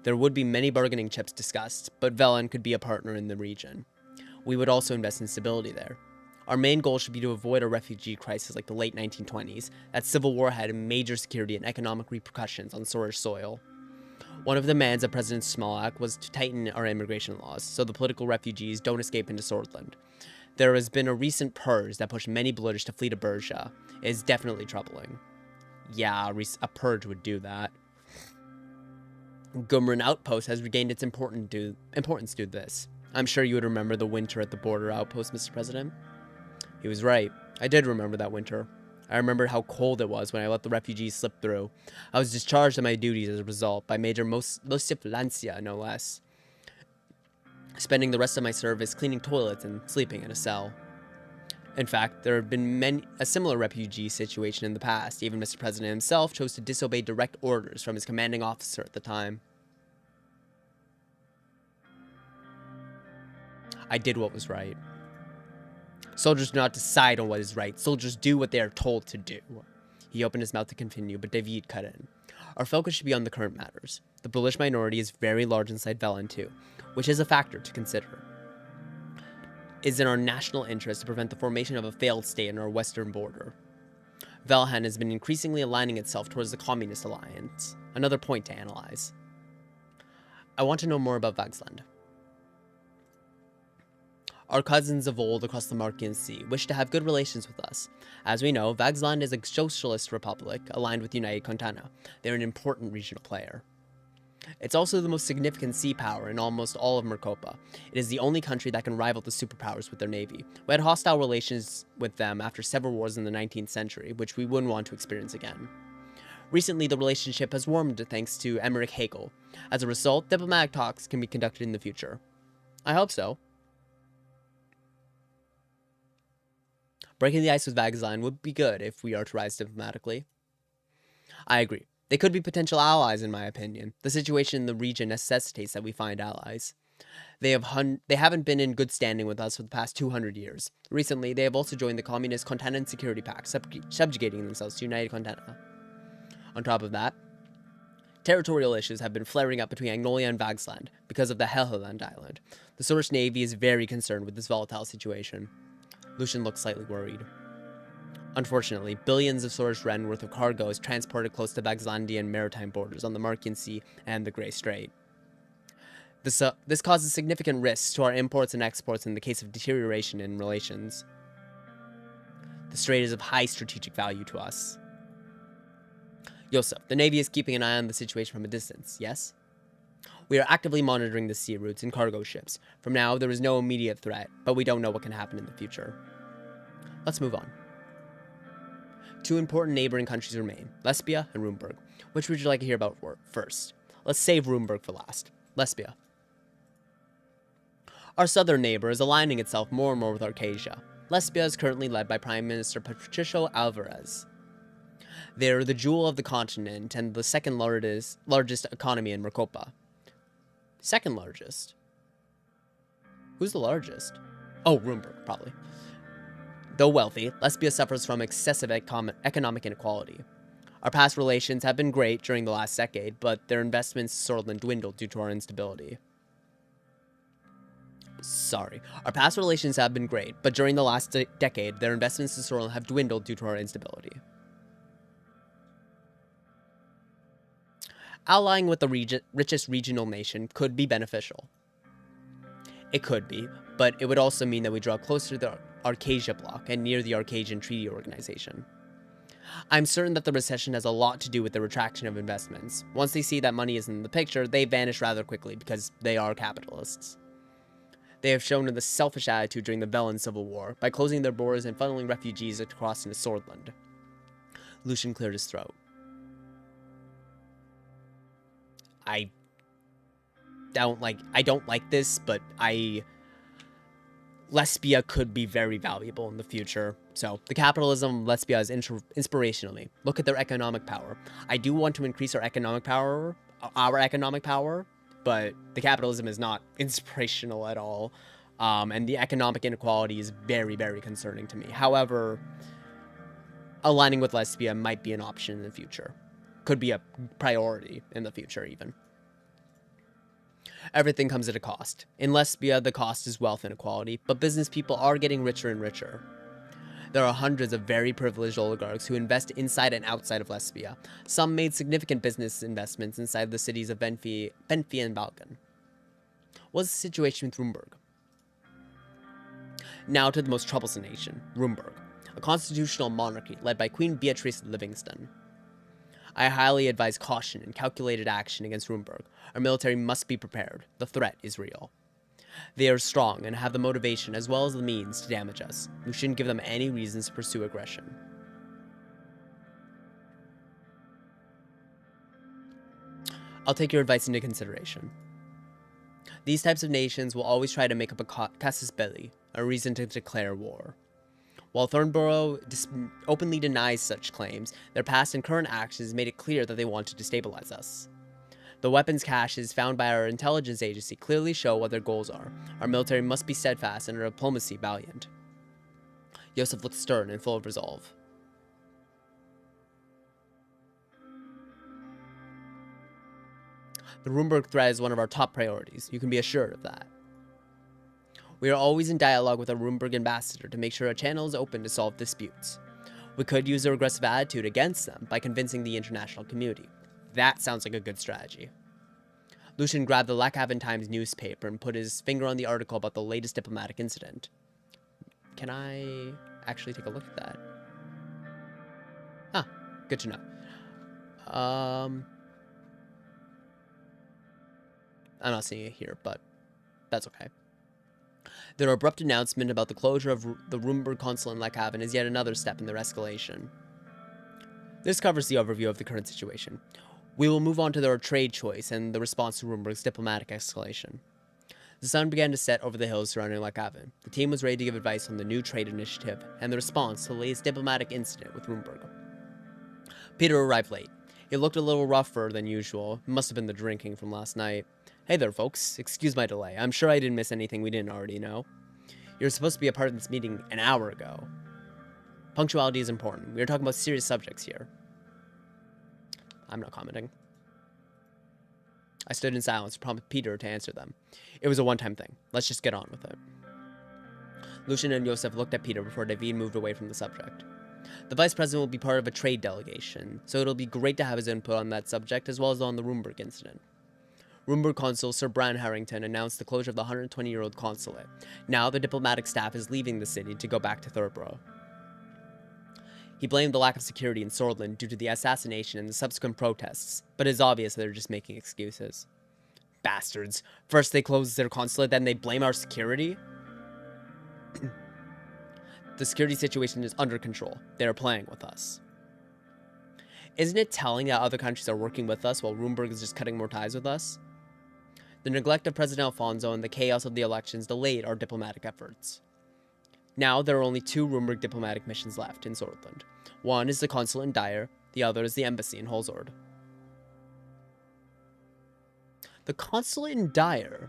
There would be many bargaining chips discussed, but Velen could be a partner in the region. We would also invest in stability there. Our main goal should be to avoid a refugee crisis like the late 1920s. That civil war had major security and economic repercussions on Sordish soil. One of the demands of President Smolak was to tighten our immigration laws, so the political refugees don't escape into Sordland. There has been a recent purge that pushed many Bludish to flee to Berja. It is definitely troubling. Yeah, a purge would do that. Gumran Outpost has regained its importance due to this. I'm sure you would remember the winter at the border outpost, Mr. President. He was right. I did remember that winter. I remembered how cold it was when I let the refugees slip through. I was discharged of my duties as a result by Major Mosif Lancia, no less. Spending the rest of my service cleaning toilets and sleeping in a cell. In fact, there have been a similar refugee situation in the past. Even Mr. President himself chose to disobey direct orders from his commanding officer at the time. I did what was right. Soldiers do not decide on what is right. Soldiers do what they are told to do. He opened his mouth to continue, but David cut in. Our focus should be on the current matters. The Polish minority is very large inside Velen too, which is a factor to consider. It is in our national interest to prevent the formation of a failed state on our western border. Velhan has been increasingly aligning itself towards the Communist Alliance, another point to analyze. I want to know more about Vagsland. Our cousins of old across the Markian Sea wish to have good relations with us. As we know, Vagsland is a socialist republic aligned with United Contana. They're an important regional player. It's also the most significant sea power in almost all of Merkopa. It is the only country that can rival the superpowers with their navy. We had hostile relations with them after several wars in the 19th century, which we wouldn't want to experience again. Recently, the relationship has warmed thanks to Emmerich Hegel. As a result, diplomatic talks can be conducted in the future. I hope so. Breaking the ice with Vagsland would be good if we are to rise diplomatically. I agree. They could be potential allies in my opinion. The situation in the region necessitates that we find allies. They haven't been in good standing with us for the past 200 years. Recently, they have also joined the Communist Continent Security Pact, subjugating themselves to United Continent. On top of that, territorial issues have been flaring up between Agnolia and Vagsland because of the Helgeland island. The Swedish Navy is very concerned with this volatile situation. Lucian looks slightly worried. Unfortunately, billions of Swedish Ren worth of cargo is transported close to Vagslandian maritime borders on the Markian Sea and the Grey Strait. This causes significant risks to our imports and exports in the case of deterioration in relations. The strait is of high strategic value to us. Yosef, the Navy is keeping an eye on the situation from a distance, yes? We are actively monitoring the sea routes and cargo ships. From now, there is no immediate threat, but we don't know what can happen in the future. Let's move on. Two important neighboring countries remain, Lesbia and Rumburg. Which would you like to hear about first? Let's save Rumburg for last. Lesbia. Our southern neighbor is aligning itself more and more with Arcasia. Lesbia is currently led by Prime Minister Patricio Alvarez. They are the jewel of the continent and the second largest economy in Mercopa. Second largest? Who's the largest? Oh, Rumburg, probably. Though wealthy, Lesbia suffers from excessive economic inequality. Our past relations have been great during the last decade, but their investments in Sordland dwindled due to our instability. Our past relations have been great, but during the last decade, their investments in Sordland have dwindled due to our instability. Allying with the richest regional nation could be beneficial. It could be, but it would also mean that we draw closer to the Arcasia bloc and near the Arcasian Treaty Organization. I'm certain that the recession has a lot to do with the retraction of investments. Once they see that money isn't in the picture, they vanish rather quickly because they are capitalists. They have shown a selfish attitude during the Velen Civil War by closing their borders and funneling refugees across into Sordland. Lucian cleared his throat. I don't like this, but Lesbia could be very valuable in the future. So, the capitalism of Lesbia is inspirationally. Look at their economic power. I do want to increase our economic power, but the capitalism is not inspirational at all. And the economic inequality is very, very concerning to me. However, aligning with Lesbia might be an option in the future. Could be a priority in the future, even. Everything comes at a cost. In Lesbia, the cost is wealth inequality, but business people are getting richer and richer. There are hundreds of very privileged oligarchs who invest inside and outside of Lesbia. Some made significant business investments inside the cities of Benfi and Balkan. What's the situation with Rumburg? Now to the most troublesome nation, Rumburg, a constitutional monarchy led by Queen Beatrice Livingston. I highly advise caution and calculated action against Rumburg. Our military must be prepared. The threat is real. They are strong and have the motivation as well as the means to damage us. We shouldn't give them any reasons to pursue aggression. I'll take your advice into consideration. These types of nations will always try to make up a casus belli, a reason to declare war. While Thornborough openly denies such claims, their past and current actions made it clear that they want to destabilize us. The weapons caches found by our intelligence agency clearly show what their goals are. Our military must be steadfast and our diplomacy valiant. Yosef looked stern and full of resolve. The Rumburg threat is one of our top priorities. You can be assured of that. We are always in dialogue with our Rumburg ambassador to make sure a channel is open to solve disputes. We could use their aggressive attitude against them by convincing the international community. That sounds like a good strategy. Lucian grabbed the Lackhaven Times newspaper and put his finger on the article about the latest diplomatic incident. Can I actually take a look at that? Ah, good to know. I'm not seeing it here, but that's okay. Their abrupt announcement about the closure of the Rumburg consulate in Lackhaven is yet another step in their escalation. This covers the overview of the current situation. We will move on to their trade choice and the response to Rumburg's diplomatic escalation. The sun began to set over the hills surrounding Lackhaven. The team was ready to give advice on the new trade initiative and the response to the latest diplomatic incident with Rumburg. Peter arrived late. He looked a little rougher than usual. It must have been the drinking from last night. Hey there, folks. Excuse my delay. I'm sure I didn't miss anything we didn't already know. You were supposed to be a part of this meeting an hour ago. Punctuality is important. We are talking about serious subjects here. I'm not commenting. I stood in silence to prompt Peter to answer them. It was a one-time thing. Let's just get on with it. Lucian and Yosef looked at Peter before David moved away from the subject. The vice president will be part of a trade delegation, so it'll be great to have his input on that subject as well as on the Rumburg incident. Rumburg consul Sir Brian Harrington announced the closure of the 120-year-old consulate. Now the diplomatic staff is leaving the city to go back to Thurlborough. He blamed the lack of security in Sordland due to the assassination and the subsequent protests, but it's obvious they're just making excuses. Bastards. First they close their consulate, then they blame our security? The security situation is under control. They are playing with us. Isn't it telling that other countries are working with us while Rumburg is just cutting more ties with us? The neglect of President Alfonso and the chaos of the elections delayed our diplomatic efforts. Now there are only 2 Rumburg diplomatic missions left in Sordland. One is the consulate in Dyer, the other is the embassy in Holzord. The consulate in Dyer?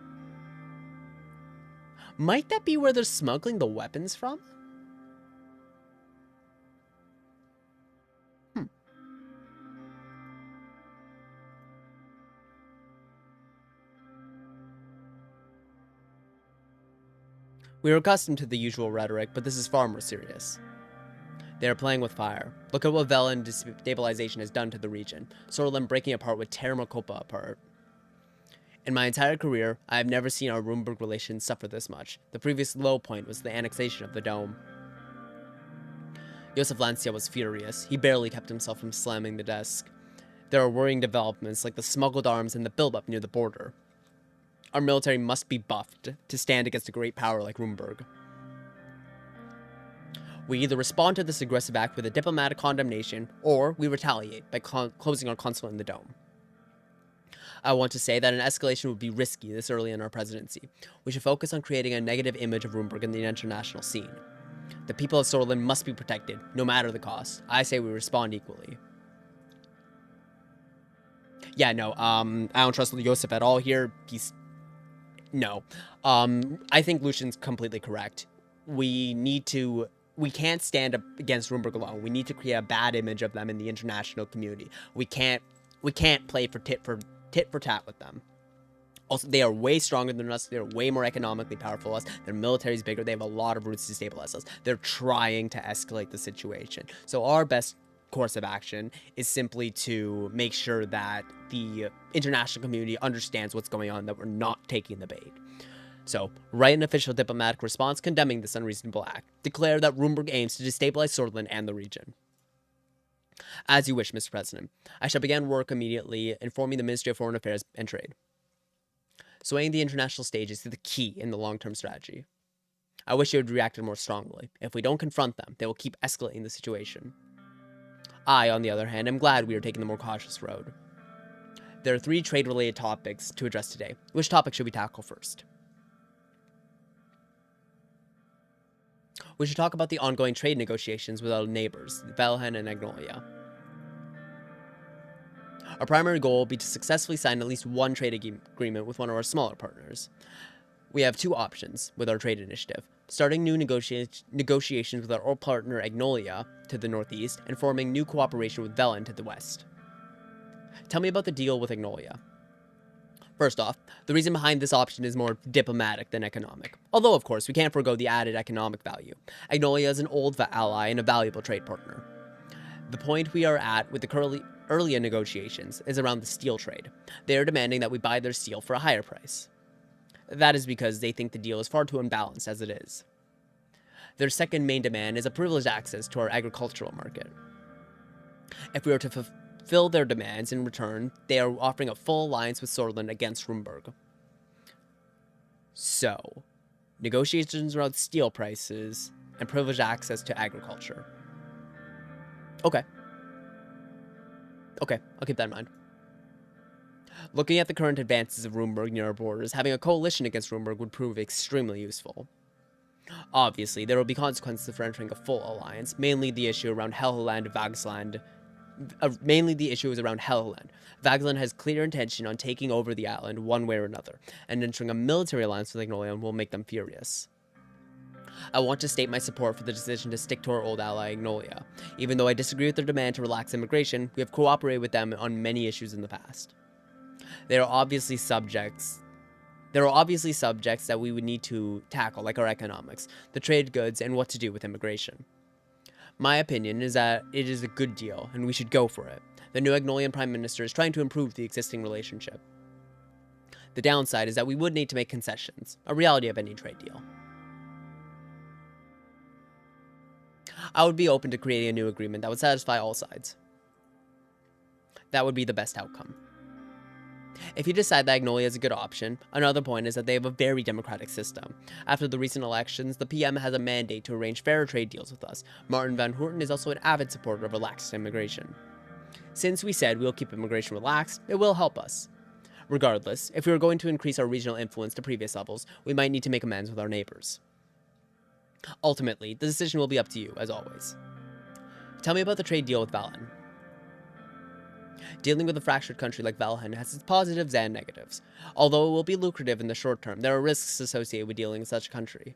Might that be where they're smuggling the weapons from? We are accustomed to the usual rhetoric, but this is far more serious. They are playing with fire. Look at what Velen destabilization has done to the region. Sordland breaking apart with Terracopa apart. In my entire career, I have never seen our Rumburg relations suffer this much. The previous low point was the annexation of the Dome. Josef Lancia was furious. He barely kept himself from slamming the desk. There are worrying developments like the smuggled arms and the buildup near the border. Our military must be buffed to stand against a great power like Rumburg. We either respond to this aggressive act with a diplomatic condemnation, or we retaliate by closing our consulate in the Dome. I want to say that an escalation would be risky this early in our presidency. We should focus on creating a negative image of Rumburg in the international scene. The people of Sordland must be protected, no matter the cost. I say we respond equally. Yeah, no, I don't trust Josef at all here. No. I think Lucian's completely correct. We can't stand up against Rumburg alone. We need to create a bad image of them in the international community. We can't play for tit for tat with them. Also, they are way stronger than us. They're way more economically powerful than us. Their military is bigger. They have a lot of routes to stabilize us. They're trying to escalate the situation. So our best course of action is simply to make sure that the international community understands what's going on, that we're not taking the bait. So, write an official diplomatic response condemning this unreasonable act. Declare that Rumburg aims to destabilize Sordland and the region. As you wish, Mr. President. I shall begin work immediately, informing the Ministry of Foreign Affairs and Trade. Swaying the international stage is the key in the long-term strategy. I wish you had reacted more strongly. If we don't confront them, they will keep escalating the situation. I, on the other hand, am glad we are taking the more cautious road. There are 3 trade-related topics to address today. Which topic should we tackle first? We should talk about the ongoing trade negotiations with our neighbors, Velhen and Agnolia. Our primary goal will be to successfully sign at least one trade agreement with one of our smaller partners. We have 2 options with our trade initiative: starting new negotiations with our old partner Agnolia to the northeast, and forming new cooperation with Velen to the west. Tell me about the deal with Agnolia. First off, the reason behind this option is more diplomatic than economic. Although, of course, we can't forego the added economic value. Agnolia is an old ally and a valuable trade partner. The point we are at with the earlier negotiations is around the steel trade. They are demanding that we buy their steel for a higher price. That is because they think the deal is far too unbalanced as it is. Their second main demand is a privileged access to our agricultural market. If we are to fulfill their demands in return, they are offering a full alliance with Sordland against Rumburg. So, negotiations around steel prices and privileged access to agriculture. Okay, I'll keep that in mind. Looking at the current advances of Rumburg near our borders, having a coalition against Rumburg would prove extremely useful. Obviously, there will be consequences for entering a full alliance, mainly the issue around Helgeland, Vagsland. Vagsland has clear intention on taking over the island one way or another, and entering a military alliance with Agnolia will make them furious. I want to state my support for the decision to stick to our old ally Agnolia. Even though I disagree with their demand to relax immigration, we have cooperated with them on many issues in the past. There are obviously subjects that we would need to tackle, like our economics, the trade goods, and what to do with immigration. My opinion is that it is a good deal, and we should go for it. The new Agnolian Prime Minister is trying to improve the existing relationship. The downside is that we would need to make concessions, a reality of any trade deal. I would be open to creating a new agreement that would satisfy all sides. That would be the best outcome. If you decide that Agnolia is a good option, another point is that they have a very democratic system. After the recent elections, the PM has a mandate to arrange fairer trade deals with us. Martin van Hoorten is also an avid supporter of relaxed immigration. Since we said we'll keep immigration relaxed, it will help us. Regardless, if we are going to increase our regional influence to previous levels, we might need to make amends with our neighbors. Ultimately, the decision will be up to you, as always. Tell me about the trade deal with Valen. Dealing with a fractured country like Valheim has its positives and negatives. Although it will be lucrative in the short term, there are risks associated with dealing with such a country.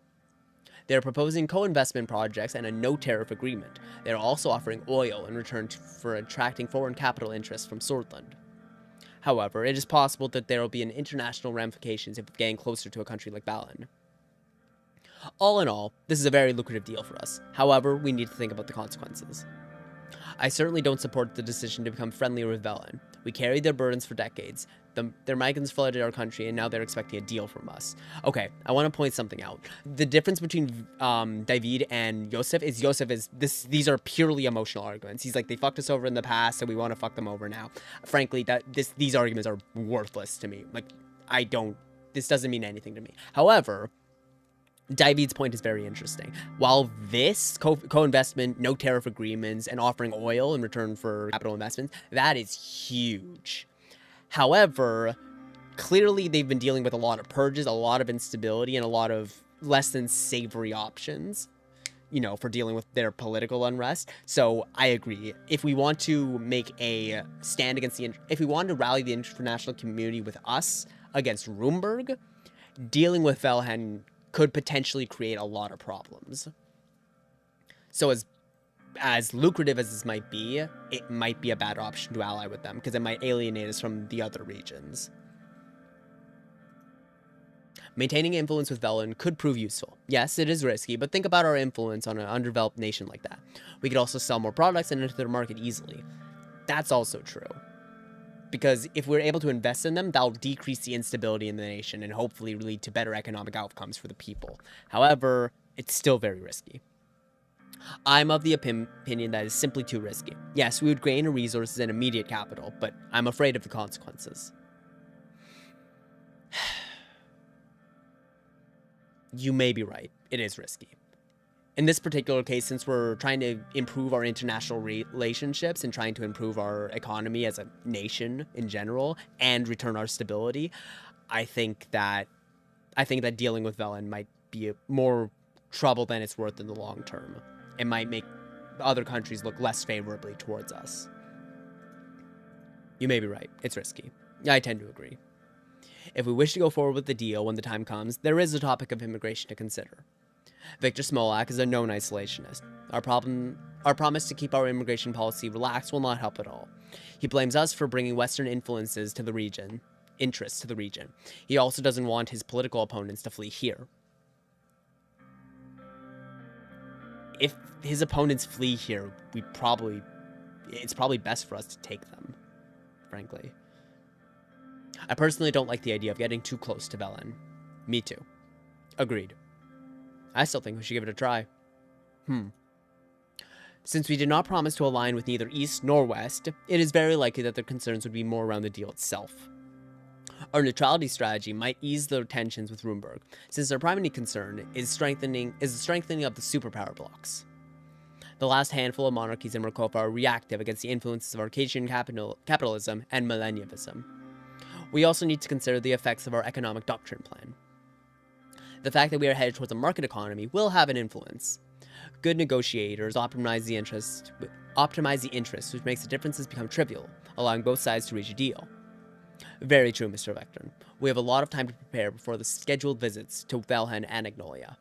They are proposing co-investment projects and a no-tariff agreement. They are also offering oil in return for attracting foreign capital interests from Sordland. However, it is possible that there will be an international ramifications if getting closer to a country like Valen. All in all, this is a very lucrative deal for us. However, we need to think about the consequences. I certainly don't support the decision to become friendlier with Velen. We carried their burdens for decades. Their migrants flooded our country, and now they're expecting a deal from us. Okay, I want to point something out. The difference between David and Yosef is these are purely emotional arguments. He's like, they fucked us over in the past, so we want to fuck them over now. Frankly, these arguments are worthless to me. Like, this doesn't mean anything to me. However, David's point is very interesting. While this co-investment, no tariff agreements, and offering oil in return for capital investments, that is huge. However, clearly they've been dealing with a lot of purges, a lot of instability, and a lot of less than savory options, you know, for dealing with their political unrest. So I agree. If we want to make a stand against if we want to rally the international community with us against Roomberg, dealing with Velhen could potentially create a lot of problems. So as lucrative as this might be, it might be a bad option to ally with them, because it might alienate us from the other regions. Maintaining influence with Velen could prove useful. Yes, it is risky, but think about our influence on an underdeveloped nation like that. We could also sell more products and enter their market easily. That's also true. Because if we're able to invest in them, that'll decrease the instability in the nation and hopefully lead to better economic outcomes for the people. However, it's still very risky. I'm of the opinion that it's simply too risky. Yes, we would gain resources and immediate capital, but I'm afraid of the consequences. You may be right. It is risky. In this particular case, since we're trying to improve our international relationships and trying to improve our economy as a nation in general and return our stability, I think that dealing with Velen might be more trouble than it's worth in the long term. It might make other countries look less favorably towards us. You may be right. It's risky. I tend to agree. If we wish to go forward with the deal when the time comes, there is a topic of immigration to consider. Victor Smolak is a known isolationist. Our promise to keep our immigration policy relaxed will not help at all. He blames us for bringing Western interests to the region. He also doesn't want his political opponents to flee here. If his opponents flee here, it's probably best for us to take them, frankly. I personally don't like the idea of getting too close to Velen. Me too. Agreed. I still think we should give it a try. Since we did not promise to align with neither East nor West, it is very likely that their concerns would be more around the deal itself. Our neutrality strategy might ease the tensions with Roomberg, since our primary concern is the strengthening of the superpower blocks. The last handful of monarchies in Morkova are reactive against the influences of Arcadian capitalism and millennialism. We also need to consider the effects of our economic doctrine plan. The fact that we are headed towards a market economy will have an influence. Good negotiators optimize the interests, which makes the differences become trivial, allowing both sides to reach a deal. Very true, Mr. Vectron. We have a lot of time to prepare before the scheduled visits to Velhen and Agnolia.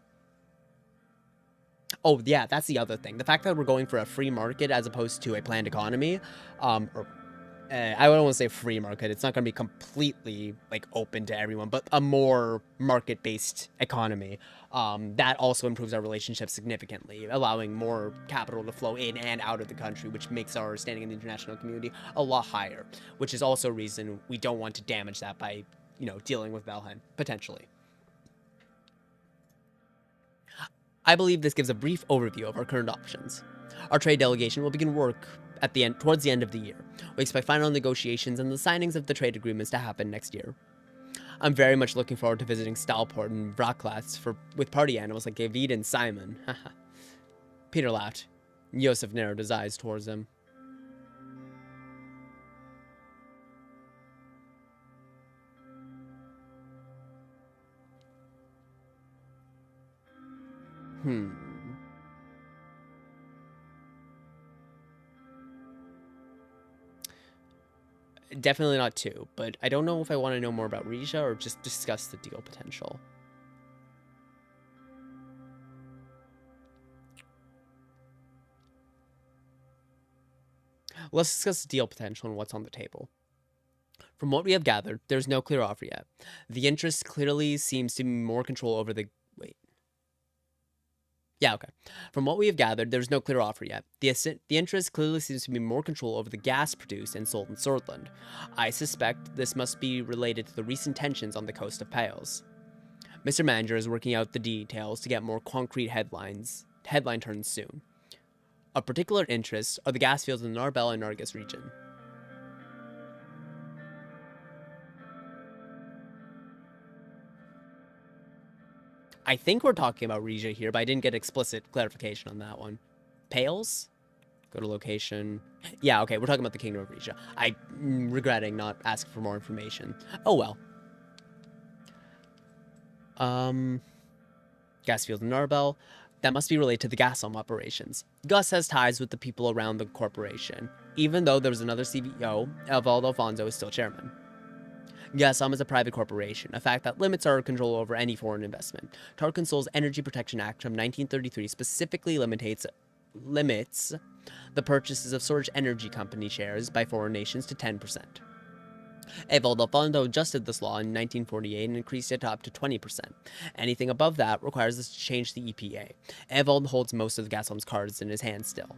Oh, yeah, that's the other thing. The fact that we're going for a free market as opposed to a planned economy, I don't want to say free market. It's not going to be completely open to everyone, but a more market-based economy. That also improves our relationship significantly, allowing more capital to flow in and out of the country, which makes our standing in the international community a lot higher, which is also a reason we don't want to damage that by, dealing with Valheim, potentially. I believe this gives a brief overview of our current options. Our trade delegation will begin work towards the end of the year. We expect final negotiations and the signings of the trade agreements to happen next year. I'm very much looking forward to visiting Stalport and Vraklatz with party animals like David and Simon. Peter laughed. Yosef narrowed his eyes towards him. Definitely not two, but I don't know if I want to know more about Risha or just discuss the deal potential. Let's discuss the deal potential and what's on the table. From what we have gathered, there's no clear offer yet. The interest clearly seems to be more control over the... Wait. Yeah, okay. From what we have gathered, there's no clear offer yet. The interest clearly seems to be more control over the gas produced and sold in Sordland. I suspect this must be related to the recent tensions on the coast of Pales. Mr. Manager is working out the details to get more concrete headline turns soon. Of particular interest are the gas fields in the Narbel and Nargis region. I think we're talking about Regia here, but I didn't get explicit clarification on that one. Pales? Go to location. Yeah, okay, we're talking about the Kingdom of Regia. I'm regretting not asking for more information. Oh well. Gas field in Narbel. That must be related to the Gasom operations. Gus has ties with the people around the corporation, even though there was another CVO, Evaldo Alfonso is still chairman. Gasom is a private corporation, a fact that limits our control over any foreign investment. Tarkansol's Energy Protection Act from 1933 specifically limits the purchases of storage energy company shares by foreign nations to 10%. Evaldo Alfonso adjusted this law in 1948 and increased it up to 20%. Anything above that requires us to change the EPA. Evaldo holds most of the Gasom's cards in his hand still.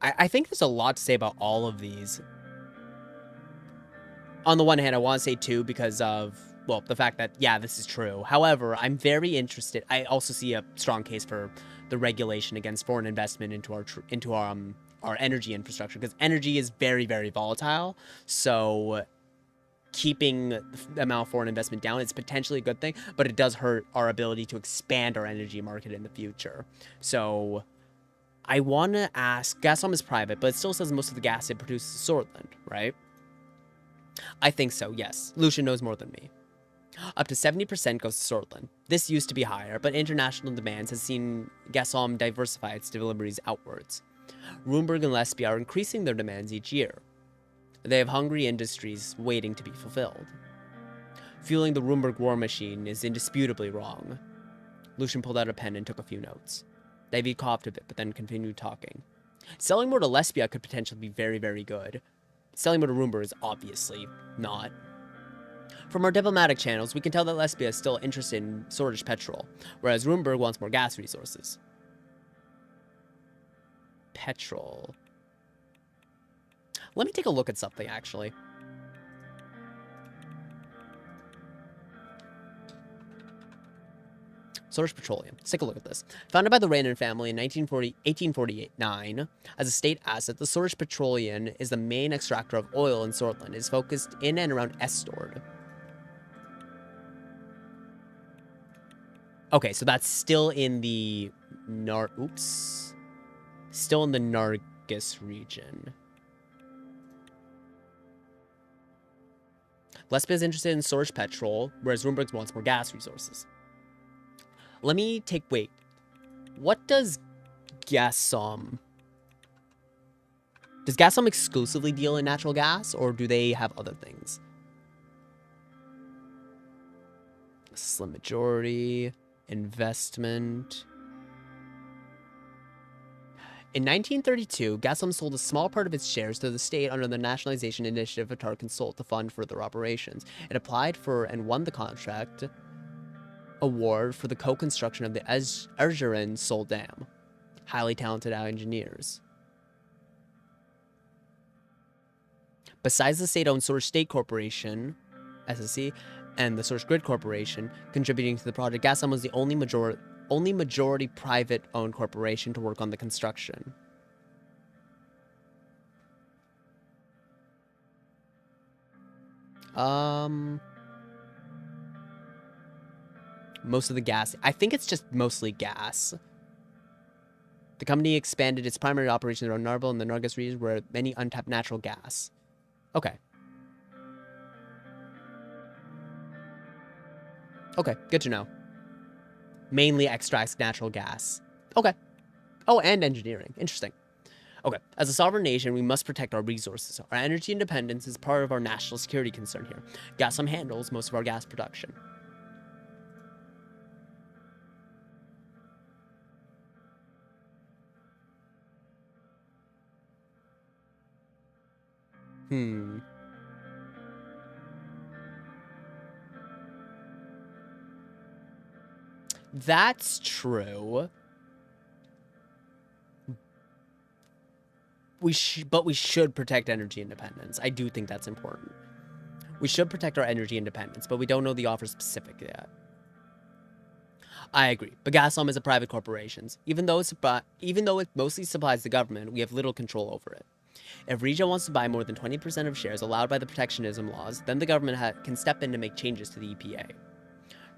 I think there's a lot to say about all of these. On the one hand, I want to say two because of, well, the fact that, yeah, this is true. However, I'm very interested. I also see a strong case for the regulation against foreign investment into our energy infrastructure, because energy is very, very volatile. So keeping the amount of foreign investment down is potentially a good thing, but it does hurt our ability to expand our energy market in the future. So I want to ask, Gasom is private, but it still says most of the gas it produces is Sordland, right? I think so, yes. Lucian knows more than me. Up to 70% goes to Sordland. This used to be higher, but international demands has seen Gasom diversify its deliveries outwards. Rumberg and Lesbia are increasing their demands each year. They have hungry industries waiting to be fulfilled. Fueling the Rumberg war machine is indisputably wrong. Lucian pulled out a pen and took a few notes. David coughed a bit, but then continued talking. Selling more to Lesbia could potentially be very, very good. Selling more to Rumberg is obviously not. From our diplomatic channels, we can tell that Lesbia is still interested in storage petrol, whereas Rumberg wants more gas resources. Petrol. Let me take a look at something, actually. Source Petroleum. Let's take a look at this. Founded by the Renan family in 1849 as a state asset, the Source Petroleum is the main extractor of oil in Sordland. It is focused in and around Estord. Okay, so that's still in the Still in the Nargis region. Lesbia is interested in storage petrol, whereas Rumberg wants more gas resources. Let me wait. What does Gasom... Does Gasom exclusively deal in natural gas, or do they have other things? Slim majority, investment. In 1932, Gazprom sold a small part of its shares to the state under the Nationalization Initiative of Tar Consult to fund further operations. It applied for and won the contract award for the co-construction of the Suzerain Sol Dam. Highly talented engineers. Besides the state-owned Source State Corporation, SSC, and the Source Grid Corporation contributing to the project, Gazprom was the only majority private-owned corporation to work on the construction. Most of the gas. I think it's just mostly gas. The company expanded its primary operations around Narvel and the Nargis region where many untapped natural gas. Okay. Okay, good to know. Mainly extracts natural gas. Okay. Oh, and engineering. Interesting. Okay, as a sovereign nation, we must protect our resources. Our energy independence is part of our national security concern here. Gazprom handles most of our gas production. That's true. But we should protect energy independence. I do think that's important. We should protect our energy independence, but we don't know the offer specific yet. I agree, but Gazprom is a private corporation. Even though it mostly supplies the government, we have little control over it. If Rija wants to buy more than 20% of shares allowed by the protectionism laws, then the government can step in to make changes to the EPA.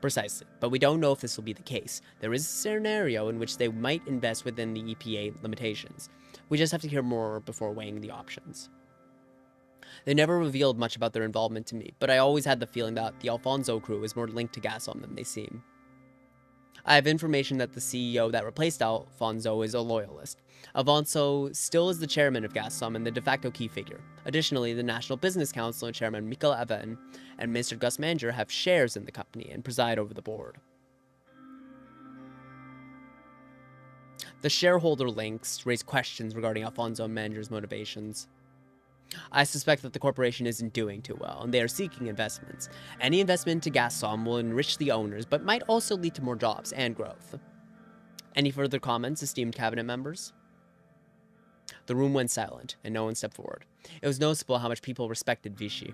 Precisely, but we don't know if this will be the case. There is a scenario in which they might invest within the EPA limitations. We just have to hear more before weighing the options. They never revealed much about their involvement to me, but I always had the feeling that the Alfonso crew is more linked to Gazprom than they seem. I have information that the CEO that replaced Alfonso is a loyalist. Alfonso still is the chairman of Gazprom and the de facto key figure. Additionally, the National Business Council and Chairman Mikkel Even and Mr. Gus Manger have shares in the company and preside over the board. The shareholder links raise questions regarding Alfonso and Manger's motivations. I suspect that the corporation isn't doing too well, and they are seeking investments. Any investment into Gazprom will enrich the owners, but might also lead to more jobs and growth. Any further comments, esteemed cabinet members? The room went silent, and no one stepped forward. It was noticeable how much people respected Vichy.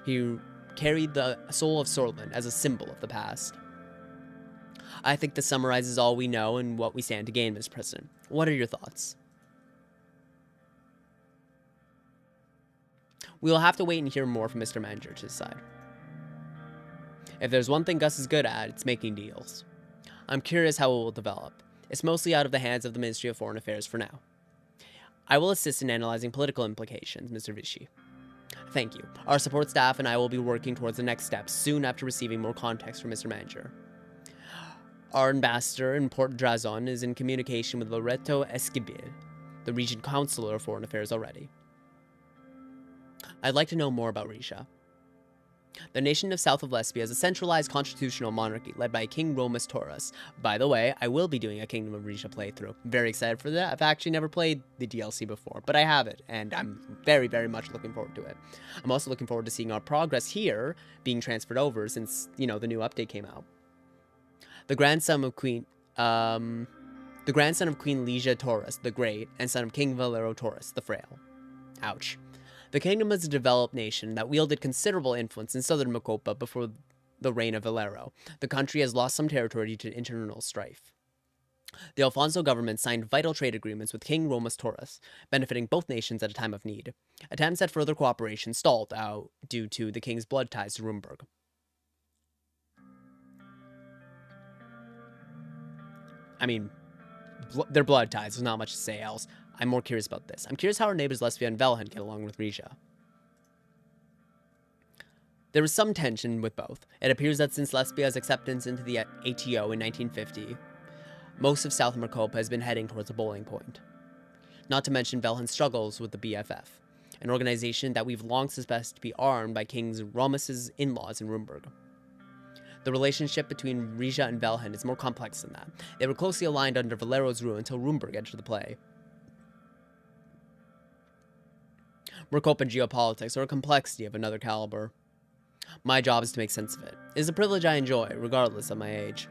He carried the soul of Sordland as a symbol of the past. I think this summarizes all we know and what we stand to gain, Mr. President. What are your thoughts? We will have to wait and hear more from Mr. Manger to decide. If there's one thing Gus is good at, it's making deals. I'm curious how it will develop. It's mostly out of the hands of the Ministry of Foreign Affairs for now. I will assist in analyzing political implications, Mr. Vichy. Thank you. Our support staff and I will be working towards the next steps soon after receiving more context from Mr. Manger. Our ambassador in Port Drazon is in communication with Loreto Esquibil, the region councilor of Foreign Affairs already. I'd like to know more about Risha. The nation of south of Lesbia is a centralized constitutional monarchy led by King Romus Taurus. By the way, I will be doing a Kingdom of Risha playthrough. Very excited for that. I've actually never played the DLC before, but I have it, and I'm very, very much looking forward to it. I'm also looking forward to seeing our progress here being transferred over since, the new update came out. The grandson of Queen Ligia Taurus the Great and son of King Valero Taurus the Frail. Ouch. The kingdom is a developed nation that wielded considerable influence in southern Mocopa before the reign of Valero. The country has lost some territory due to internal strife. The Alfonso government signed vital trade agreements with King Romus Taurus, benefiting both nations at a time of need. Attempts at further cooperation stalled out due to the king's blood ties to Rumburg. I mean, their blood ties, there's not much to say else. I'm more curious about this. I'm curious how our neighbors Lesbia and Velhen get along with Risha. There was some tension with both. It appears that since Lesbia's acceptance into the ATO in 1950, most of South Mocopa has been heading towards a boiling point. Not to mention Velhen's struggles with the BFF, an organization that we've long suspected to be armed by King Romus's in-laws in Rumburg. The relationship between Risha and Velhen is more complex than that. They were closely aligned under Valero's rule until Rumburg entered the play. We're coping geopolitics or a complexity of another caliber. My job is to make sense of it. It is a privilege I enjoy, regardless of my age.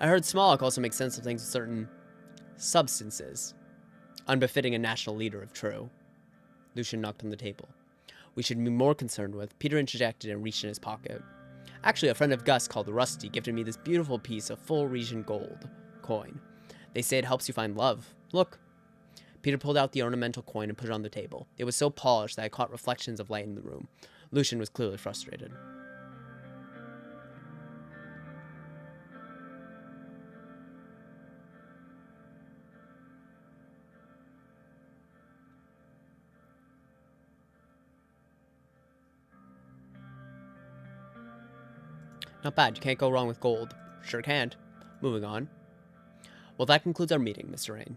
I heard Smolak also makes sense of things with certain substances, unbefitting a national leader of True. Lucian knocked on the table. We should be more concerned with. Peter interjected and reached in his pocket. Actually, a friend of Gus called Rusty gifted me this beautiful piece of full region gold coin. They say it helps you find love. Look. Peter pulled out the ornamental coin and put it on the table. It was so polished that I caught reflections of light in the room. Lucian was clearly frustrated. Not bad. You can't go wrong with gold. Sure can't. Moving on. Well, that concludes our meeting, Mr. Rain.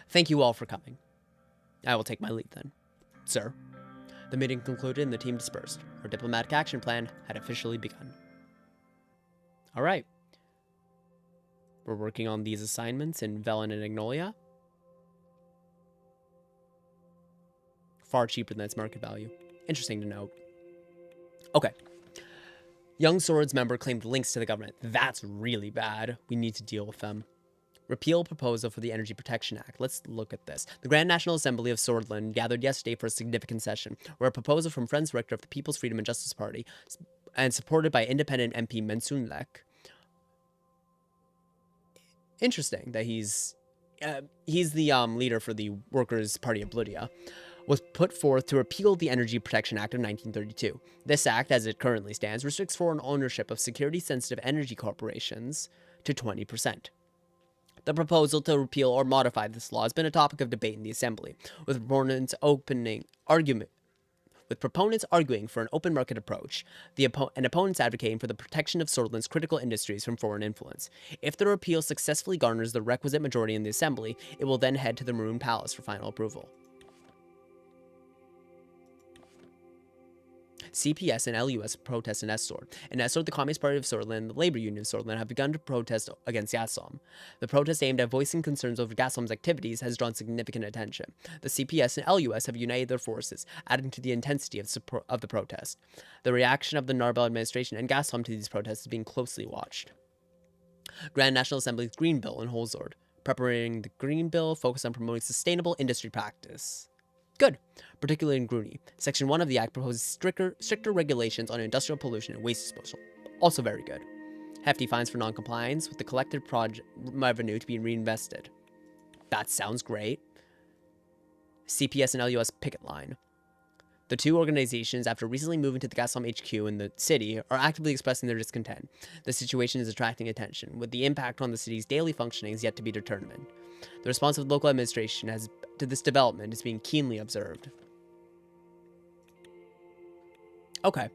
Thank you all for coming. I will take my leave then. Sir. The meeting concluded and the team dispersed. Our diplomatic action plan had officially begun. All right. We're working on these assignments in Velen and Agnolia. Far cheaper than its market value. Interesting to note. Okay. Young Swords member claimed links to the government. That's really bad. We need to deal with them. Repeal proposal for the Energy Protection Act. Let's look at this. The Grand National Assembly of Sordland gathered yesterday for a significant session, where a proposal from Friends Richter of the People's Freedom and Justice Party, and supported by independent MP Mensunlek. Interesting that he's the leader for the Workers' Party of Bludia, was put forth to repeal the Energy Protection Act of 1932. This act, as it currently stands, restricts foreign ownership of security-sensitive energy corporations to 20%. The proposal to repeal or modify this law has been a topic of debate in the Assembly, with proponents arguing for an open market approach, and opponents advocating for the protection of Sordland's critical industries from foreign influence. If the repeal successfully garners the requisite majority in the Assembly, it will then head to the Maroon Palace for final approval. CPS and LUS protest in Estor. In Estor, the Communist Party of Sordland and the Labor Union of Sordland have begun to protest against Gazprom. The protest aimed at voicing concerns over Gazprom's activities has drawn significant attention. The CPS and LUS have united their forces, adding to the intensity of the protest. The reaction of the Narbel administration and Gazprom to these protests is being closely watched. Grand National Assembly's Green Bill in Holzord. Preparing the Green Bill focused on promoting sustainable industry practice. Good, particularly in Gruni. Section 1 of the Act proposes stricter regulations on industrial pollution and waste disposal. Also very good. Hefty fines for non-compliance, with the collected project revenue to be reinvested. That sounds great. CPS and LUS picket line. The two organizations, after recently moving to the Gazprom HQ in the city, are actively expressing their discontent. The situation is attracting attention, with the impact on the city's daily functioning is yet to be determined. The response of the local administration to this development is being keenly observed. Okay.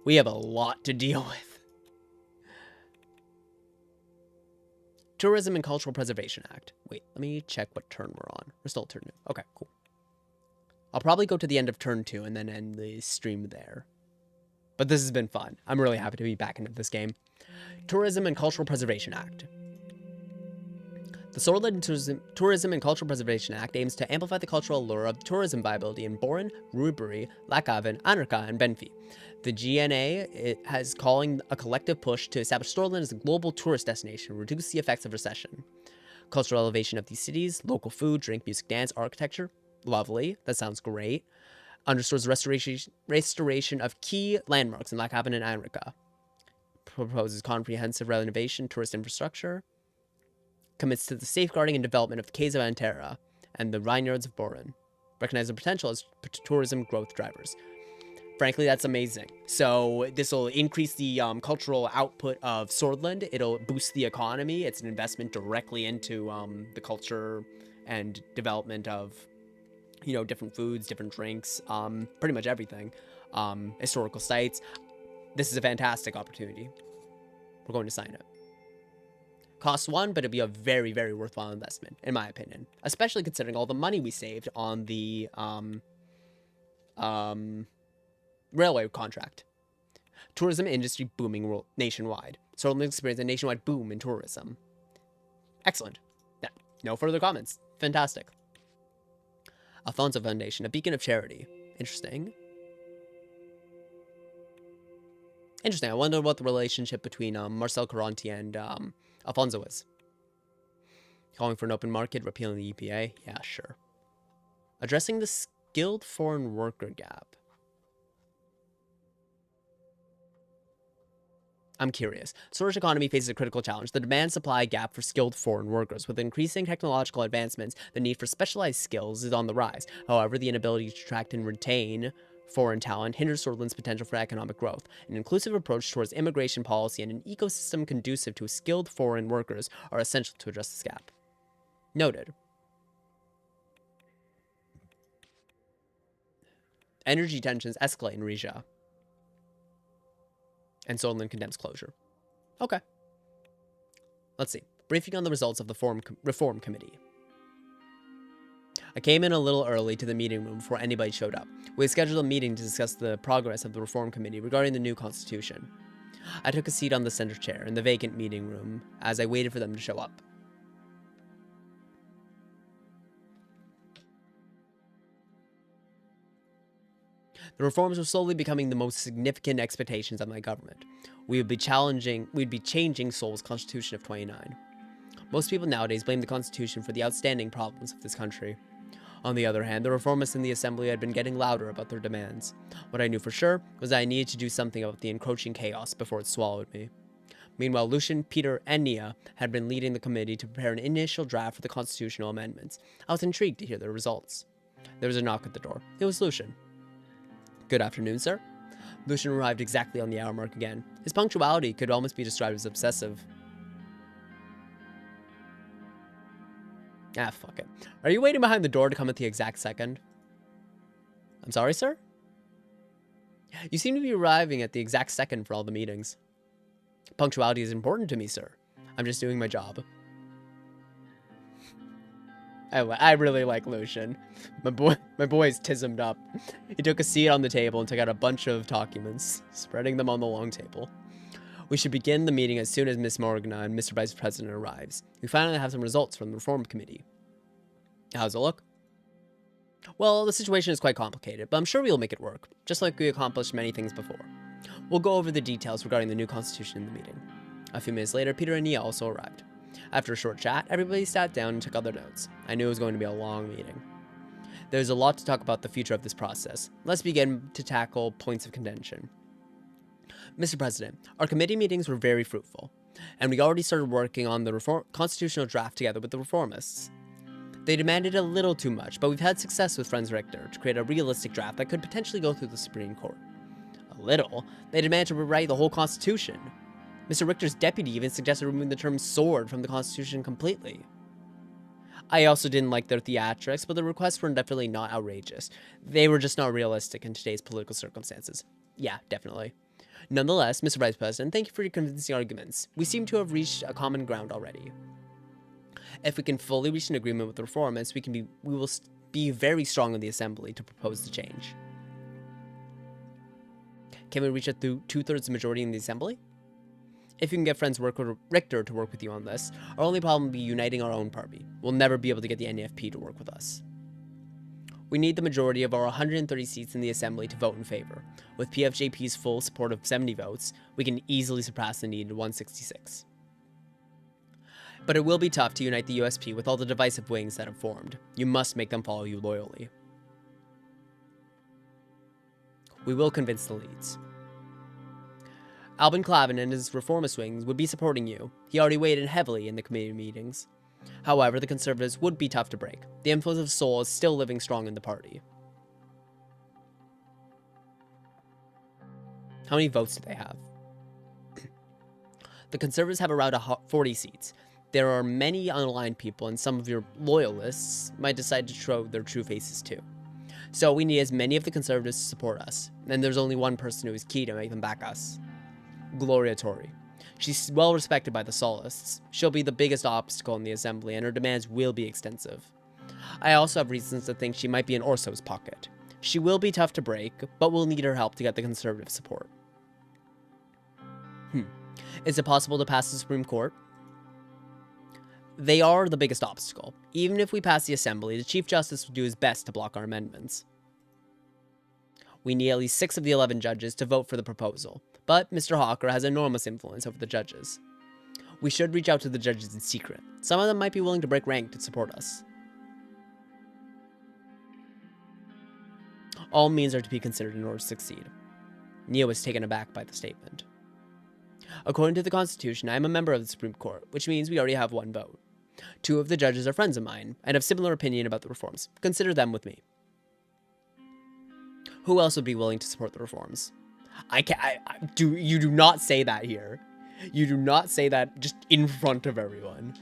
We have a lot to deal with. Tourism and Cultural Preservation Act. Wait, let me check what turn we're on. We're still turn 2. Okay, cool. I'll probably go to the end of turn 2 and then end the stream there. But this has been fun. I'm really happy to be back into this game. Tourism and Cultural Preservation Act. The Sordland Tourism and Cultural Preservation Act aims to amplify the cultural allure of tourism viability in Boren, Ruiburi, Lakaven, Anarka, and Benfi. The GNA has calling a collective push to establish Sordland as a global tourist destination and reduce the effects of recession. Cultural elevation of these cities, local food, drink, music, dance, architecture. Lovely. That sounds great. Underscores restoration of key landmarks in Lakaven and Anarka. Proposes comprehensive renovation, tourist infrastructure. Commits to the safeguarding and development of the Caves of Antera and the vineyards of Boren. Recognize the potential as tourism growth drivers. Frankly, that's amazing. So this will increase the cultural output of Sordland. It'll boost the economy. It's an investment directly into the culture and development of, you know, different foods, different drinks, pretty much everything. Historical sites. This is a fantastic opportunity. We're going to sign it. Costs 1, but it'd be a very, very worthwhile investment, in my opinion. Especially considering all the money we saved on the railway contract. Tourism industry booming nationwide. Sordland experienced a nationwide boom in tourism. Excellent. Yeah, no further comments. Fantastic. Alfonso Foundation, a beacon of charity. Interesting. Interesting. I wonder what the relationship between Marcel Caronti and Alfonso is. Calling for an open market, repealing the EPA? Yeah, sure. Addressing the skilled foreign worker gap. I'm curious. Storage economy faces a critical challenge, the demand-supply gap for skilled foreign workers. With increasing technological advancements, the need for specialized skills is on the rise. However, the inability to attract and retain foreign talent hinders Sordland's potential for economic growth. An inclusive approach towards immigration policy and an ecosystem conducive to skilled foreign workers are essential to address this gap. Noted. Energy tensions escalate in Rija. And Sordland condemns closure. Okay. Let's see. Briefing on the results of the Reform Committee. I came in a little early to the meeting room before anybody showed up. We had scheduled a meeting to discuss the progress of the Reform Committee regarding the new constitution. I took a seat on the center chair in the vacant meeting room as I waited for them to show up. The reforms were slowly becoming the most significant expectations of my government. We'd be changing Seoul's Constitution of 29. Most people nowadays blame the Constitution for the outstanding problems of this country. On the other hand, the reformists in the assembly had been getting louder about their demands. What I knew for sure was that I needed to do something about the encroaching chaos before it swallowed me. Meanwhile, Lucian, Peter, and Nia had been leading the committee to prepare an initial draft for the constitutional amendments. I was intrigued to hear their results. There was a knock at the door. It was Lucian. Good afternoon, sir. Lucian arrived exactly on the hour mark again. His punctuality could almost be described as obsessive. Ah, fuck it. Are you waiting behind the door to come at the exact second? I'm sorry, sir? You seem to be arriving at the exact second for all the meetings. Punctuality is important to me, sir. I'm just doing my job. I really like Lucian. My boy's tismed up. He took a seat on the table and took out a bunch of documents, spreading them on the long table. We should begin the meeting as soon as Miss Morgna and Mr. Vice President arrives. We finally have some results from the Reform Committee. How's it look? Well, the situation is quite complicated, but I'm sure we'll make it work, just like we accomplished many things before. We'll go over the details regarding the new constitution in the meeting. A few minutes later, Peter and Nia also arrived. After a short chat, everybody sat down and took other notes. I knew it was going to be a long meeting. There's a lot to talk about the future of this process. Let's begin to tackle points of contention. Mr. President, our committee meetings were very fruitful, and we already started working on the constitutional draft together with the reformists. They demanded a little too much, but we've had success with Franz Richter to create a realistic draft that could potentially go through the Supreme Court. A little? They demanded to rewrite the whole Constitution. Mr. Richter's deputy even suggested removing the term sword from the Constitution completely. I also didn't like their theatrics, but the requests were definitely not outrageous. They were just not realistic in today's political circumstances. Yeah, definitely. Nonetheless, Mr. Vice President, thank you for your convincing arguments. We seem to have reached a common ground already. If we can fully reach an agreement with the reformists, we will be very strong in the Assembly to propose the change. Can we reach a two-thirds majority in the Assembly? If you can get Franz Richter to work with you on this, our only problem will be uniting our own party. We'll never be able to get the NFP to work with us. We need the majority of our 130 seats in the Assembly to vote in favor. With PFJP's full support of 70 votes, we can easily surpass the needed 166. But it will be tough to unite the USP with all the divisive wings that have formed. You must make them follow you loyally. We will convince the leads. Albin Clavin and his reformist wings would be supporting you. He already weighed in heavily in the committee meetings. However, the Conservatives would be tough to break. The influence of Seoul is still living strong in the party. How many votes do they have? The Conservatives have around 40 seats. There are many unaligned people, and some of your loyalists might decide to show their true faces too. So we need as many of the Conservatives to support us, and there's only one person who is key to make them back us. Gloria Tori. She's well respected by the Solists. She'll be the biggest obstacle in the Assembly, and her demands will be extensive. I also have reasons to think she might be in Orso's pocket. She will be tough to break, but we'll need her help to get the Conservative support. Is it possible to pass the Supreme Court? They are the biggest obstacle. Even if we pass the assembly, the Chief Justice will do his best to block our amendments. We need at least 6 of the 11 judges to vote for the proposal, but Mr. Hawker has enormous influence over the judges. We should reach out to the judges in secret. Some of them might be willing to break rank to support us. All means are to be considered in order to succeed. Neo was taken aback by the statement. According to the Constitution, I am a member of the Supreme Court, which means we already have 1 vote. 2 of the judges are friends of mine, and have similar opinion about the reforms. Consider them with me. Who else would be willing to support the reforms? You do not say that here. You do not say that just in front of everyone.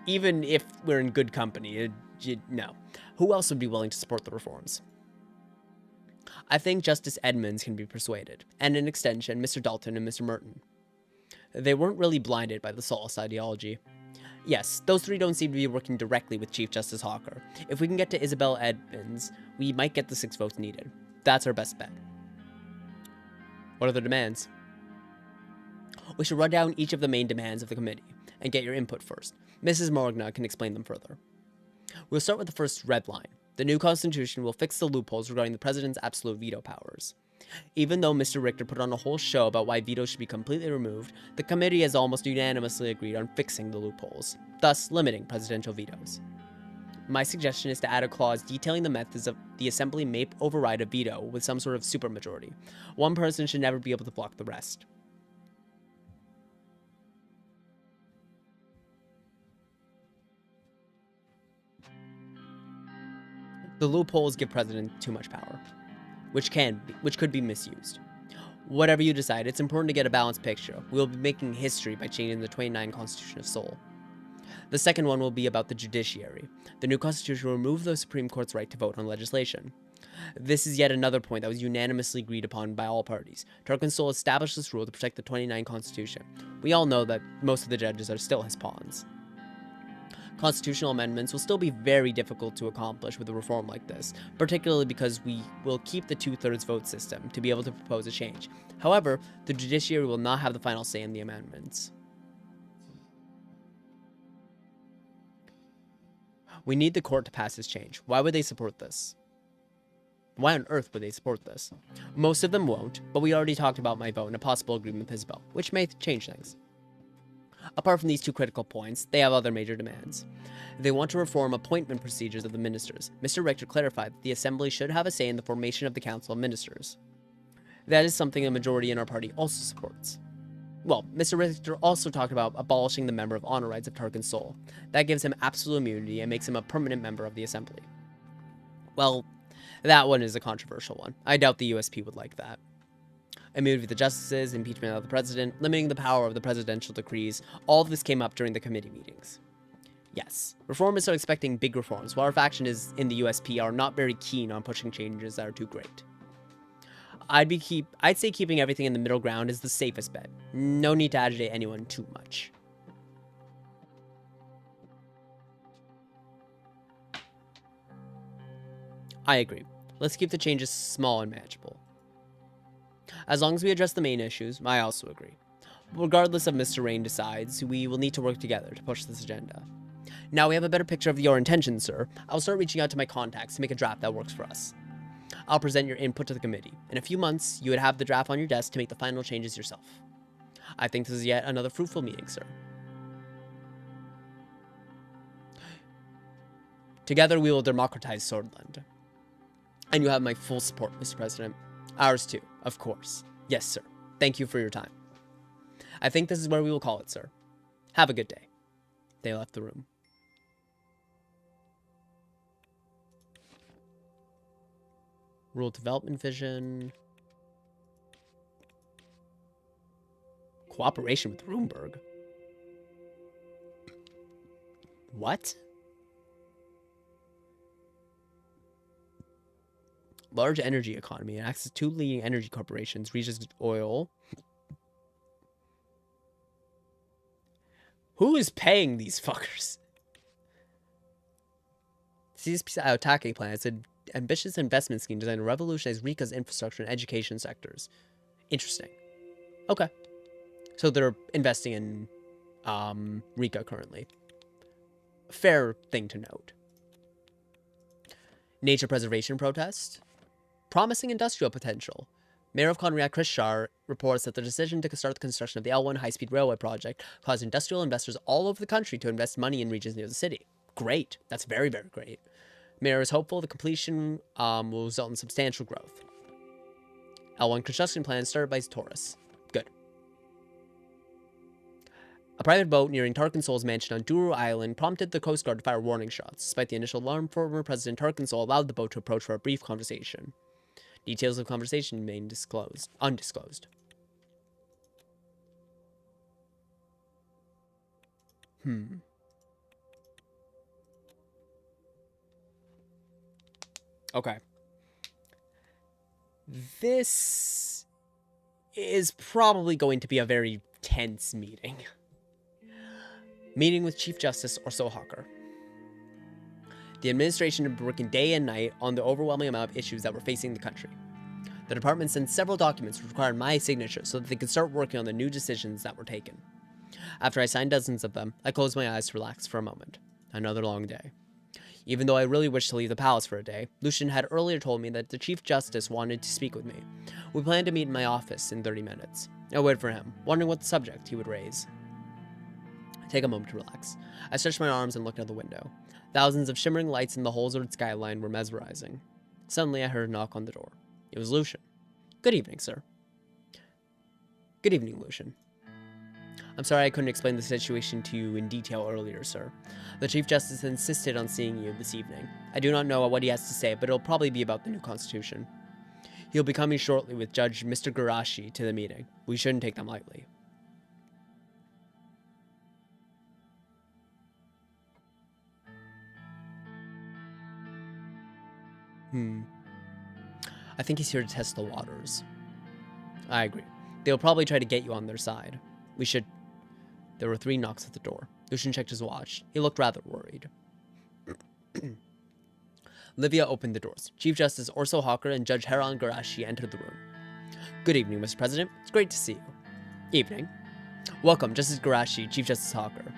Even if we're in good company, no. Who else would be willing to support the reforms? I think Justice Edmonds can be persuaded, and in extension, Mr. Dalton and Mr. Merton. They weren't really blinded by the Solace ideology. Yes, those 3 don't seem to be working directly with Chief Justice Hawker. If we can get to Isabel Edmonds, we might get the 6 votes needed. That's our best bet. What are the demands? We should run down each of the main demands of the committee, and get your input first. Mrs. Morgna can explain them further. We'll start with the first red line. The new constitution will fix the loopholes regarding the president's absolute veto powers. Even though Mr. Richter put on a whole show about why vetoes should be completely removed, the committee has almost unanimously agreed on fixing the loopholes, thus limiting presidential vetoes. My suggestion is to add a clause detailing the methods of the assembly may override a veto with some sort of supermajority. One person should never be able to block the rest. The loopholes give president too much power, which could be misused. Whatever you decide, it's important to get a balanced picture. We will be making history by changing the 29 Constitution of Seoul. The second one will be about the judiciary. The new constitution will remove the Supreme Court's right to vote on legislation. This is yet another point that was unanimously agreed upon by all parties. Turk Seoul established this rule to protect the 29 Constitution. We all know that most of the judges are still his pawns. Constitutional amendments will still be very difficult to accomplish with a reform like this, particularly because we will keep the 2/3 vote system to be able to propose a change. However, the judiciary will not have the final say in the amendments. We need the court to pass this change. Why would they support this? Why on earth would they support this? Most of them won't, but we already talked about my vote and a possible agreement with Isabel, which may change things. Apart from these 2 critical points, they have other major demands. They want to reform appointment procedures of the ministers. Mr. Richter clarified that the Assembly should have a say in the formation of the Council of Ministers. That is something a majority in our party also supports. Well, Mr. Richter also talked about abolishing the member of honor rights of Tarkin Seoul. That gives him absolute immunity and makes him a permanent member of the Assembly. Well, that one is a controversial one. I doubt the USP would like that. Immunity of the justices, impeachment of the president, limiting the power of the presidential decrees, all of this came up during the committee meetings. Yes, reformists are expecting big reforms, while our faction in the USP are not very keen on pushing changes that are too great. I'd say keeping everything in the middle ground is the safest bet. No need to agitate anyone too much. I agree. Let's keep the changes small and manageable. As long as we address the main issues, I also agree. Regardless of Mr. Rain decides, we will need to work together to push this agenda. Now we have a better picture of your intentions, sir. I'll start reaching out to my contacts to make a draft that works for us. I'll present your input to the committee. In a few months, you would have the draft on your desk to make the final changes yourself. I think this is yet another fruitful meeting, sir. Together we will democratize Sordland. And you have my full support, Mr. President. Ours too, of course. Yes, sir. Thank you for your time. I think this is where we will call it, sir. Have a good day. They left the room. Rural development vision. Cooperation with Roomberg. What? Large energy economy and access to leading energy corporations, reaches oil. Who is paying these fuckers? CSP's Aotake plan is an ambitious investment scheme designed to revolutionize Rika's infrastructure and education sectors. Interesting. Okay. So they're investing in Rika currently. fair thing to note. Nature preservation protest. Promising industrial potential. Mayor of Conriac Chris Shar reports that the decision to start the construction of the L1 high-speed railway project caused industrial investors all over the country to invest money in regions near the city. Great. That's very, very great. Mayor is hopeful the completion will result in substantial growth. L1 construction plan started by Taurus. Good. A private boat nearing Tarkinsol's mansion on Duru Island prompted the Coast Guard to fire warning shots. Despite the initial alarm, former President Tarkinsol allowed the boat to approach for a brief conversation. Details of the conversation remain undisclosed. Okay. This is probably going to be a very tense meeting. Meeting with Chief Justice Orso Hawker. The administration had been working day and night on the overwhelming amount of issues that were facing the country. The department sent several documents which required my signature so that they could start working on the new decisions that were taken. After I signed dozens of them, I closed my eyes to relax for a moment. Another long day. Even though I really wished to leave the palace for a day, Lucian had earlier told me that the Chief Justice wanted to speak with me. We planned to meet in my office in 30 minutes. I waited for him, wondering what subject he would raise. Take a moment to relax. I stretched my arms and looked out the window. Thousands of shimmering lights in the holes-ordered skyline were mesmerizing. Suddenly, I heard a knock on the door. It was Lucian. Good evening, sir. Good evening, Lucian. I'm sorry I couldn't explain the situation to you in detail earlier, sir. The Chief Justice insisted on seeing you this evening. I do not know what he has to say, but it'll probably be about the new constitution. He'll be coming shortly with Judge Mr. Garashi to the meeting. We shouldn't take them lightly. I think he's here to test the waters. I agree. They'll probably try to get you on their side. We should... There were 3 knocks at the door. Lucian checked his watch. He looked rather worried. Livia opened the doors. Chief Justice Orso Hawker and Judge Heron Garashi entered the room. Good evening, Mr. President. It's great to see you. Evening. Welcome, Justice Garashi, Chief Justice Hawker.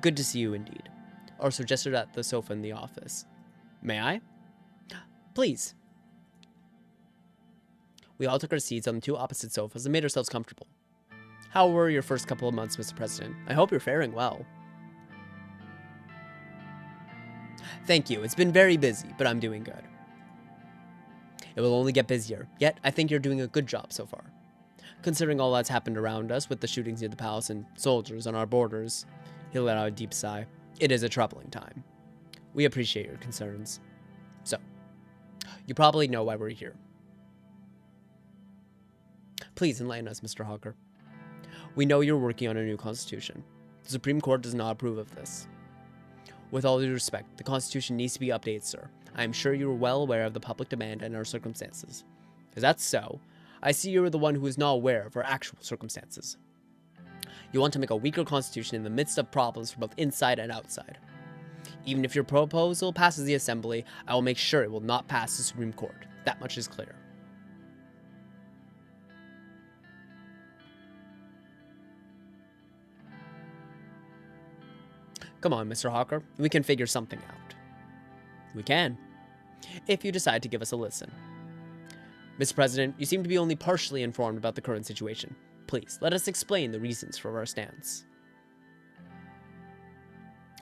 Good to see you indeed. Orso gestured at the sofa in the office. May I? Please. We all took our seats on the 2 opposite sofas and made ourselves comfortable. How were your first couple of months, Mr. President? I hope you're faring well. Thank you. It's been very busy, but I'm doing good. It will only get busier, yet I think you're doing a good job so far. Considering all that's happened around us with the shootings near the palace and soldiers on our borders, he let out a deep sigh. It is a troubling time. We appreciate your concerns. So, you probably know why we're here. Please enlighten us, Mr. Hawker. We know you're working on a new constitution. The Supreme Court does not approve of this. With all due respect, the constitution needs to be updated, sir. I am sure you are well aware of the public demand and our circumstances. If that's so, I see you are the one who is not aware of our actual circumstances. You want to make a weaker constitution in the midst of problems from both inside and outside. Even if your proposal passes the Assembly, I will make sure it will not pass the Supreme Court. That much is clear. Come on, Mr. Hawker. We can figure something out. We can. If you decide to give us a listen. Mr. President, you seem to be only partially informed about the current situation. Please, let us explain the reasons for our stance.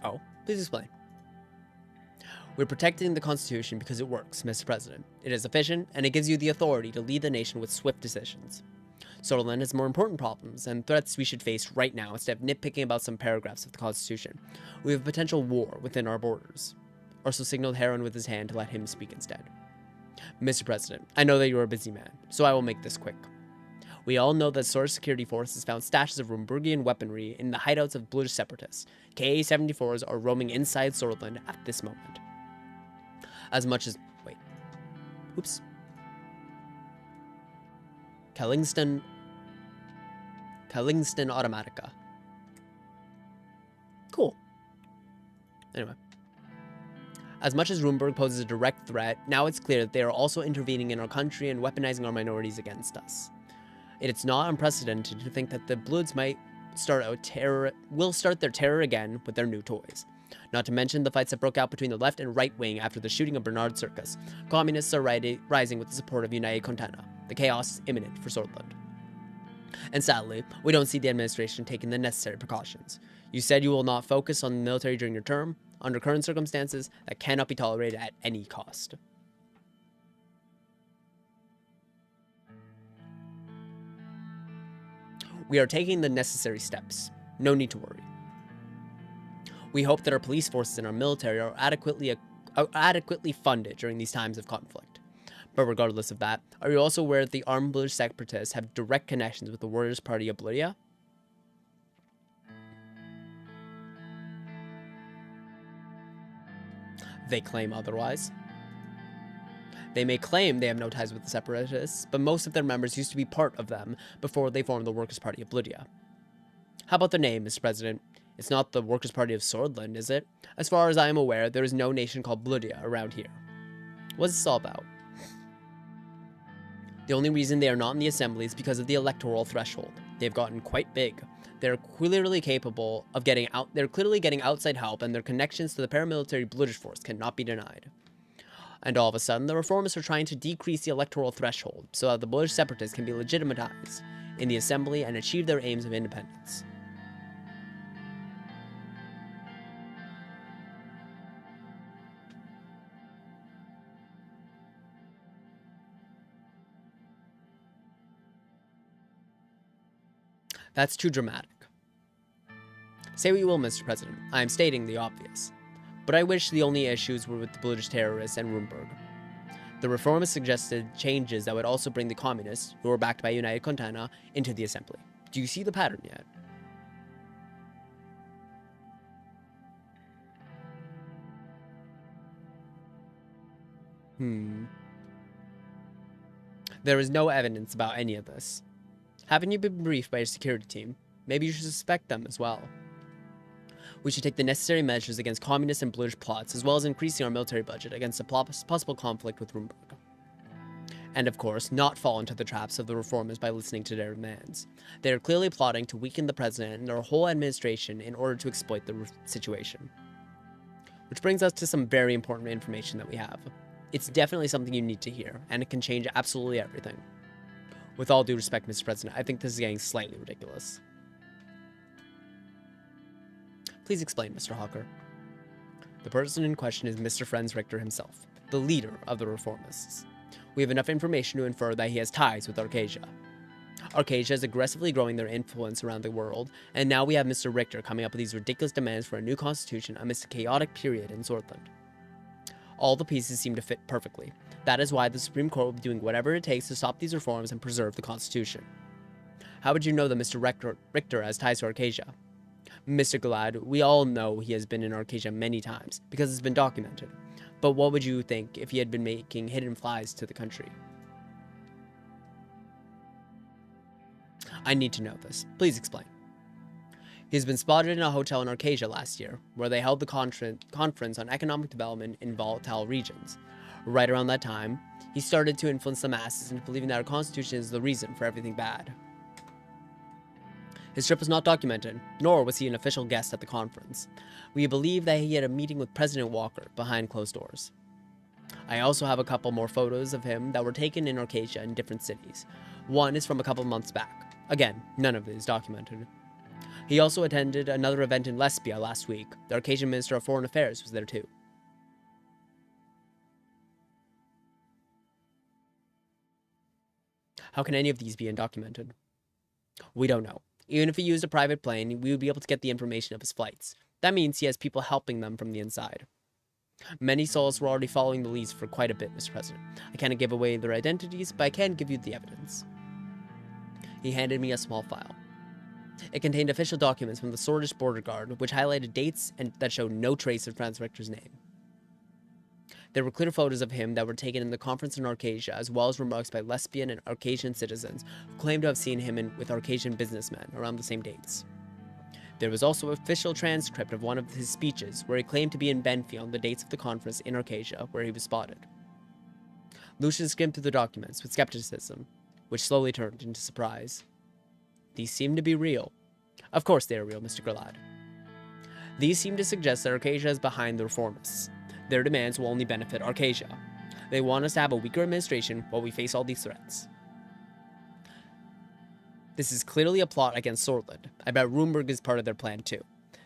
Oh, please explain. We're protecting the Constitution because it works, Mr. President. It is efficient, and it gives you the authority to lead the nation with swift decisions. Sordland has more important problems and threats we should face right now instead of nitpicking about some paragraphs of the Constitution. We have a potential war within our borders. Orso signaled Heron with his hand to let him speak instead. Mr. President, I know that you are a busy man, so I will make this quick. We all know that Source Security Forces found stashes of Rumburgian weaponry in the hideouts of British separatists. KA-74s are roaming inside Sordland at this moment. As much as... wait. Oops. Kellingston Automatica. Cool. Anyway. As much as Rumburg poses a direct threat, now it's clear that they are also intervening in our country and weaponizing our minorities against us. It's not unprecedented to think that the Bloods might start their terror again with their new toys. Not to mention the fights that broke out between the left and right wing after the shooting of Bernard Circus. Communists are rising with the support of United Contena. The chaos is imminent for Sordland. And sadly, we don't see the administration taking the necessary precautions. You said you will not focus on the military during your term. Under current circumstances, that cannot be tolerated at any cost. We are taking the necessary steps. No need to worry. We hope that our police forces and our military are adequately funded during these times of conflict. But regardless of that, are you also aware that the armed British separatists have direct connections with the Warriors Party of Blodia? They claim otherwise. They may claim they have no ties with the separatists, but most of their members used to be part of them before they formed the Workers' Party of Blodia. How about their name, Mr. President? It's not the Workers' Party of Sordland, is it? As far as I am aware, there is no nation called Blodia around here. What's this all about? The only reason they are not in the assembly is because of the electoral threshold. They've gotten quite big. They're clearly capable of getting out. They're clearly getting outside help, and their connections to the paramilitary British force cannot be denied. And all of a sudden, the reformists are trying to decrease the electoral threshold so that the British separatists can be legitimatized in the assembly and achieve their aims of independence. That's too dramatic. Say what you will, Mr. President. I am stating the obvious. But I wish the only issues were with the British terrorists and Rumberg. The reformists suggested changes that would also bring the communists, who were backed by United Contena, into the assembly. Do you see the pattern yet? There is no evidence about any of this. Haven't you been briefed by your security team? Maybe you should suspect them as well. We should take the necessary measures against communist and British plots, as well as increasing our military budget against a possible conflict with Rumberg. And of course, not fall into the traps of the reformers by listening to their demands. They are clearly plotting to weaken the president and their whole administration in order to exploit the situation. Which brings us to some very important information that we have. It's definitely something you need to hear, and it can change absolutely everything. With all due respect, Mr. President, I think this is getting slightly ridiculous. Please explain, Mr. Hawker. The person in question is Mr. Franz Richter himself, the leader of the reformists. We have enough information to infer that he has ties with Arcasia. Arcasia is aggressively growing their influence around the world, and now we have Mr. Richter coming up with these ridiculous demands for a new constitution amidst a chaotic period in Sordland. All the pieces seem to fit perfectly. That is why the Supreme Court will be doing whatever it takes to stop these reforms and preserve the Constitution. How would you know that Mr. Richter has ties to Arcasia? Mr. Glad, we all know he has been in Arcasia many times, because it's been documented. But what would you think if he had been making hidden flies to the country? I need to know this. Please explain. He has been spotted in a hotel in Arcasia last year, where they held the conference on economic development in volatile regions. Right around that time, he started to influence the masses into believing that our constitution is the reason for everything bad. His trip was not documented, nor was he an official guest at the conference. We believe that he had a meeting with President Walker behind closed doors. I also have a couple more photos of him that were taken in Arcasia in different cities. One is from a couple months back. Again, none of it is documented. He also attended another event in Lesbia last week. The Arcasian Minister of Foreign Affairs was there too. How can any of these be undocumented? We don't know. Even if he used a private plane, we would be able to get the information of his flights. That means he has people helping them from the inside. Many souls were already following the leads for quite a bit, Mr. President. I cannot give away their identities, but I can give you the evidence. He handed me a small file. It contained official documents from the Swordlish Border Guard, which highlighted dates and that showed no trace of Franz Richter's name. There were clear photos of him that were taken in the conference in Arcasia, as well as remarks by lesbian and Arcasian citizens who claimed to have seen him with Arcasian businessmen around the same dates. There was also an official transcript of one of his speeches where he claimed to be in Benfey on the dates of the conference in Arcasia, where he was spotted. Lucian skimmed through the documents with skepticism, which slowly turned into surprise. These seemed to be real. Of course they are real, Mr. Gilad. These seem to suggest that Arcasia is behind the reformists. Their demands will only benefit Arcasia. They want us to have a weaker administration while we face all these threats. This is clearly a plot against Sordland. I bet Runeberg is part of their plan too.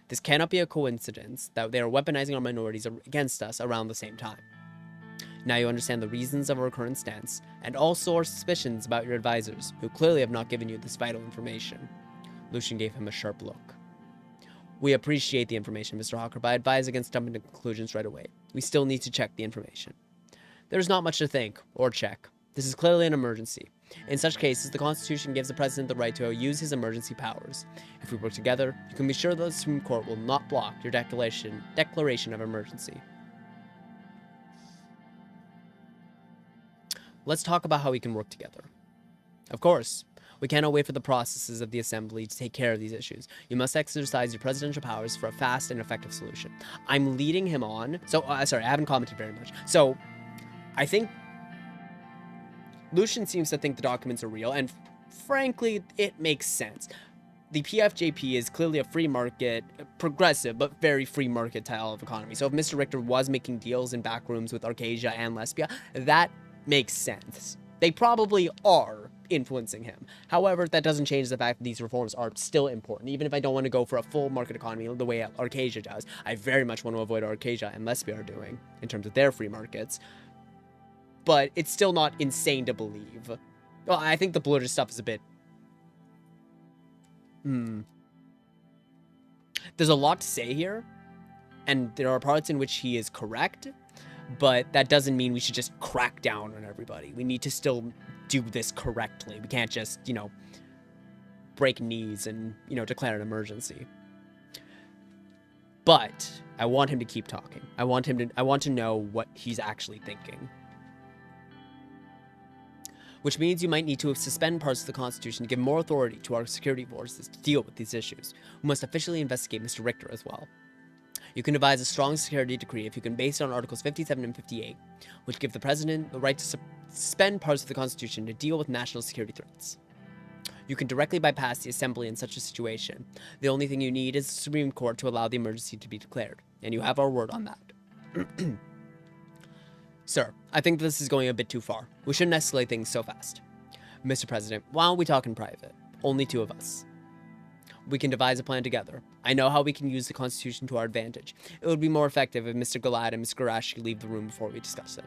This cannot be a coincidence that they are weaponizing our minorities against us around the same time. Now you understand the reasons of our current stance, and also our suspicions about your advisors, who clearly have not given you this vital information. Lucian gave him a sharp look. We appreciate the information, Mr. Hawker, but I advise against jumping to conclusions right away. We still need to check the information. There's not much to think, or check. This is clearly an emergency. In such cases, the Constitution gives the President the right to use his emergency powers. If we work together, you can be sure that the Supreme Court will not block your declaration of emergency. Let's talk about how we can work together. Of course, we cannot wait for the processes of the Assembly to take care of these issues. You must exercise your presidential powers for a fast and effective solution. I'm leading him on. So, sorry, I haven't commented very much. So, I think Lucian seems to think the documents are real, and frankly, it makes sense. The PFJP is clearly a free market, progressive, but very free market style of economy. So if Mr. Richter was making deals in back rooms with Arcasia and Lesbia, that makes sense. They probably are influencing him. However, that doesn't change the fact that these reforms are still important. Even if I don't want to go for a full market economy the way Arcasia does, I very much want to avoid what Arcasia and Lesbia are doing in terms of their free markets. But it's still not insane to believe. Well, I think the political stuff is a bit... There's a lot to say here, and there are parts in which he is correct, but that doesn't mean we should just crack down on everybody. We need to still do this correctly. We can't just, break knees and, declare an emergency. But I want him to keep talking. I want to know what he's actually thinking. Which means you might need to suspend parts of the Constitution to give more authority to our security forces to deal with these issues. We must officially investigate Mr. Richter as well. You can devise a strong security decree if you can base it on Articles 57 and 58, which give the President the right to suspend parts of the Constitution to deal with national security threats. You can directly bypass the Assembly in such a situation. The only thing you need is the Supreme Court to allow the emergency to be declared, and you have our word on that. Sir, I think this is going a bit too far. We shouldn't escalate things so fast. Mr. President, why don't we talk in private? Only two of us. We can devise a plan together. I know how we can use the Constitution to our advantage. It would be more effective if Mr. Gilad and Mr. Garashi leave the room before we discuss it.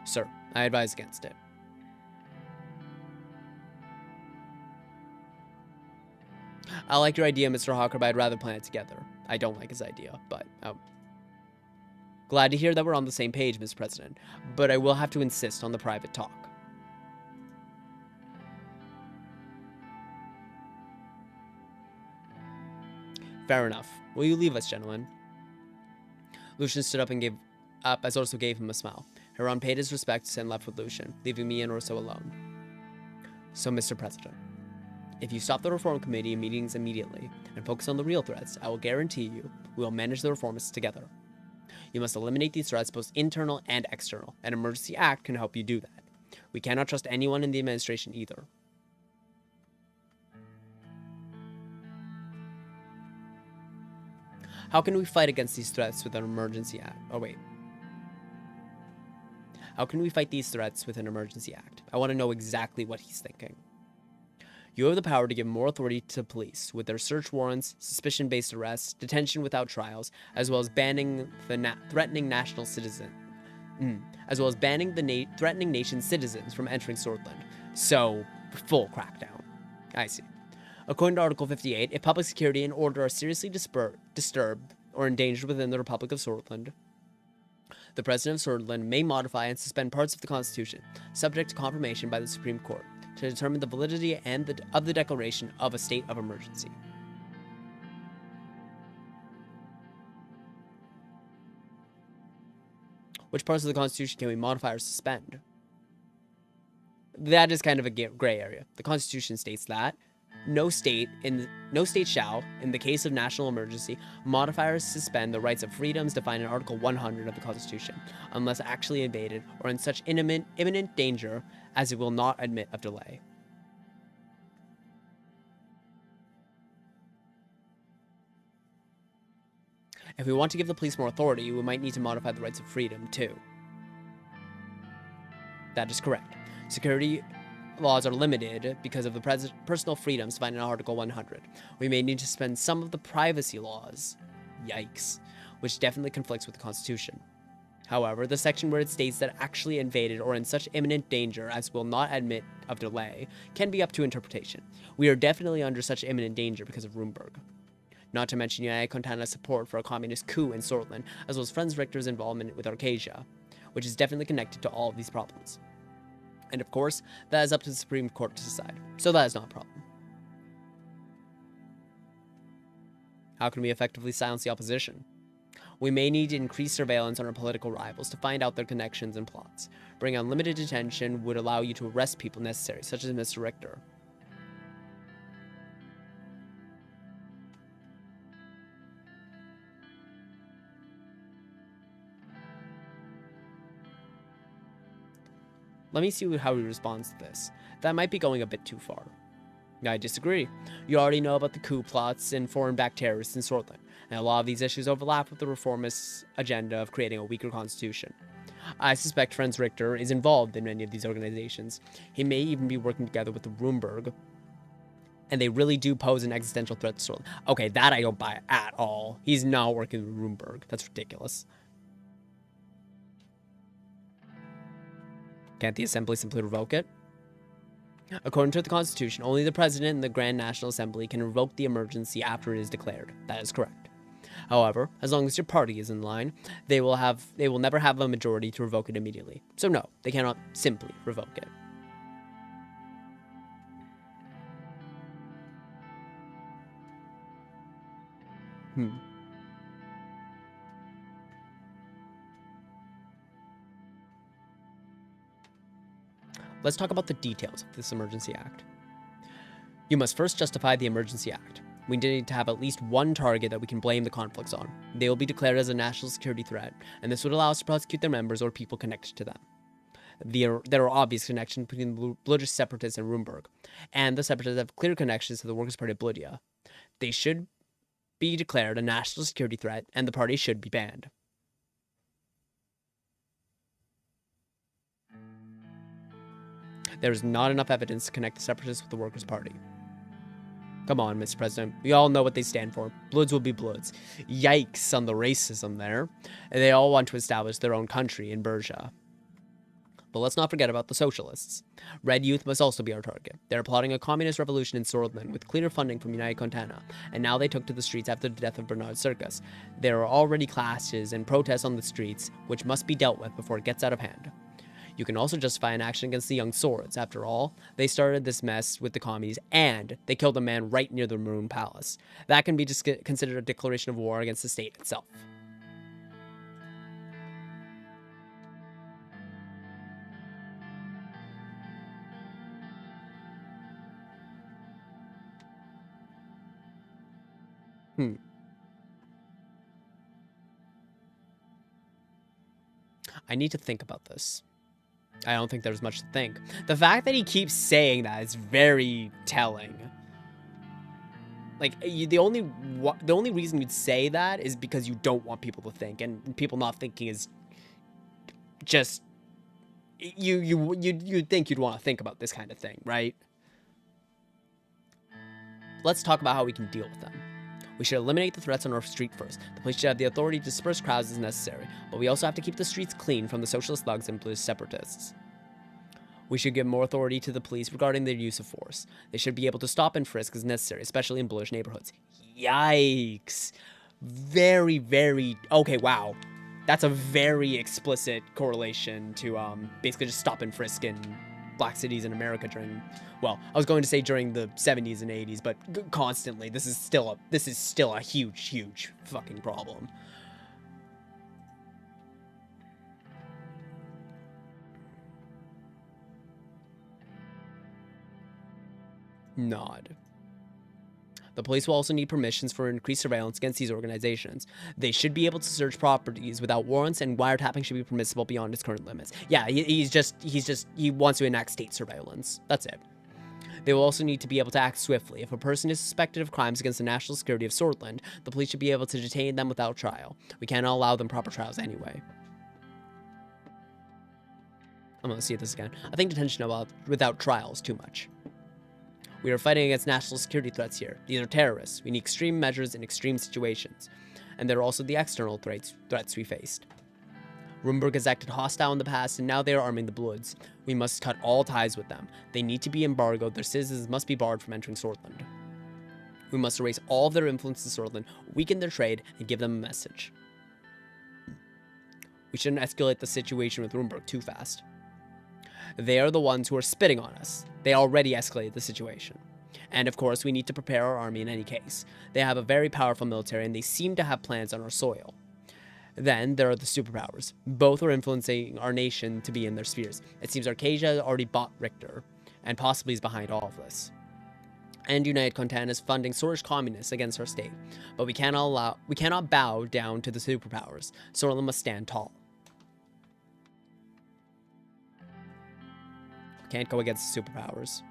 Sir, I advise against it. I like your idea, Mr. Hawker, but I'd rather plan it together. I don't like his idea, but... Glad to hear that we're on the same page, Mr. President, but I will have to insist on the private talk. Fair enough. Will you leave us, gentlemen? Lucian stood up and gave up, as Orso gave him a smile. Heron paid his respects and left with Lucian, leaving me and Orso alone. So, Mr. President, if you stop the Reform Committee meetings immediately and focus on the real threats, I will guarantee you we will manage the reformists together. You must eliminate these threats, both internal and external. An emergency act can help you do that. We cannot trust anyone in the administration either. How can we fight against these threats with an emergency act? Oh, wait. How can we fight these threats with an emergency act? I want to know exactly what he's thinking. You have the power to give more authority to police with their search warrants, suspicion-based arrests, detention without trials, as well as banning the threatening national citizen, threatening nation citizens from entering Sordland. So, full crackdown. I see. According to Article 58, if public security and order are seriously disturbed or endangered within the Republic of Sordland, the President of Sordland may modify and suspend parts of the Constitution, subject to confirmation by the Supreme Court, to determine the validity of the declaration of a state of emergency. Which parts of the Constitution can we modify or suspend? That is kind of a gray area. The Constitution states that no state shall, in the case of national emergency, modify or suspend the rights of freedoms defined in Article 100 of the Constitution, unless actually invaded or in such imminent danger as it will not admit of delay. If we want to give the police more authority, we might need to modify the rights of freedom, too. That is correct. Security laws are limited because of the personal freedoms found in Article 100. We may need to suspend some of the privacy laws. Yikes. Which definitely conflicts with the Constitution. However, the section where it states that actually invaded or in such imminent danger as will not admit of delay can be up to interpretation. We are definitely under such imminent danger because of Roomberg. Not to mention United Contana's support for a communist coup in Sordland, as well as Franz Richter's involvement with Arcasia, which is definitely connected to all of these problems. And of course, that is up to the Supreme Court to decide, so that is not a problem. How can we effectively silence the opposition? We may need to increase surveillance on our political rivals to find out their connections and plots. Bringing unlimited detention would allow you to arrest people necessary, such as Mr. Richter. Let me see how he responds to this. That might be going a bit too far. I disagree. You already know about the coup plots and foreign-backed terrorists in Sordland, and a lot of these issues overlap with the reformist agenda of creating a weaker constitution. I suspect Franz Richter is involved in many of these organizations. He may even be working together with the Roomberg, and they really do pose an existential threat to Sordland. Okay, that I don't buy at all. He's not working with Roomberg. That's ridiculous. Can't the Assembly simply revoke it? According to the Constitution, only the President and the Grand National Assembly can revoke the emergency after it is declared. That is correct. However, as long as your party is in line, they will never have a majority to revoke it immediately. So no, they cannot simply revoke it. Let's talk about the details of this Emergency Act. You must first justify the Emergency Act. We need to have at least one target that we can blame the conflicts on. They will be declared as a national security threat, and this would allow us to prosecute their members or people connected to them. There are obvious connections between the Bloodish separatists and Roomberg, and the separatists have clear connections to the Workers' Party of Bloodia. They should be declared a national security threat, and the party should be banned. There is not enough evidence to connect the separatists with the Workers' Party. Come on, Mr. President. We all know what they stand for. Bloods will be Bloods. Yikes on the racism there. And they all want to establish their own country in Bergia. But let's not forget about the socialists. Red Youth must also be our target. They're plotting a communist revolution in Sordland with clear funding from United Contana, and now they took to the streets after the death of Bernard Circus. There are already clashes and protests on the streets, which must be dealt with before it gets out of hand. You can also justify an action against the Young Swords. After all, they started this mess with the commies, and they killed a man right near the Maroon Palace. That can be considered a declaration of war against the state itself. I need to think about this. I don't think there's much to think. The fact that he keeps saying that is very telling. Like, the only reason you'd say that is because you don't want people to think, and people not thinking is just you'd think you'd want to think about this kind of thing, right? Let's talk about how we can deal with them. We should eliminate the threats on our street first. The police should have the authority to disperse crowds as necessary, but we also have to keep the streets clean from the socialist thugs and police separatists. We should give more authority to the police regarding their use of force. They should be able to stop and frisk as necessary, especially in bullish neighborhoods. Yikes. Very, very... Okay, wow. That's a very explicit correlation to basically just stop and frisk in black cities in America during... Well, I was going to say during the 70s and 80s, but constantly. This is still a huge, huge fucking problem. Nod. The police will also need permissions for increased surveillance against these organizations. They should be able to search properties without warrants, and wiretapping should be permissible beyond its current limits. Yeah, he wants to enact state surveillance. That's it. They will also need to be able to act swiftly. If a person is suspected of crimes against the national security of Sordland, the police should be able to detain them without trial. We cannot allow them proper trials anyway. I'm gonna see this again. I think detention without trial is too much. We are fighting against national security threats here. These are terrorists. We need extreme measures in extreme situations. And there are also the external threats we faced. Rumburg has acted hostile in the past, and now they are arming the Bloods. We must cut all ties with them. They need to be embargoed. Their citizens must be barred from entering Sordland. We must erase all of their influence in Sordland, weaken their trade, and give them a message. We shouldn't escalate the situation with Rumburg too fast. They are the ones who are spitting on us. They already escalated the situation. And of course, we need to prepare our army in any case. They have a very powerful military, and they seem to have plans on our soil. Then there are the superpowers. Both are influencing our nation to be in their spheres. It seems Arcasia already bought Richter, and possibly is behind all of this. And United Content is funding Swedish communists against our state. But we cannot bow down to the superpowers. Sordland must stand tall. Can't go against the superpowers.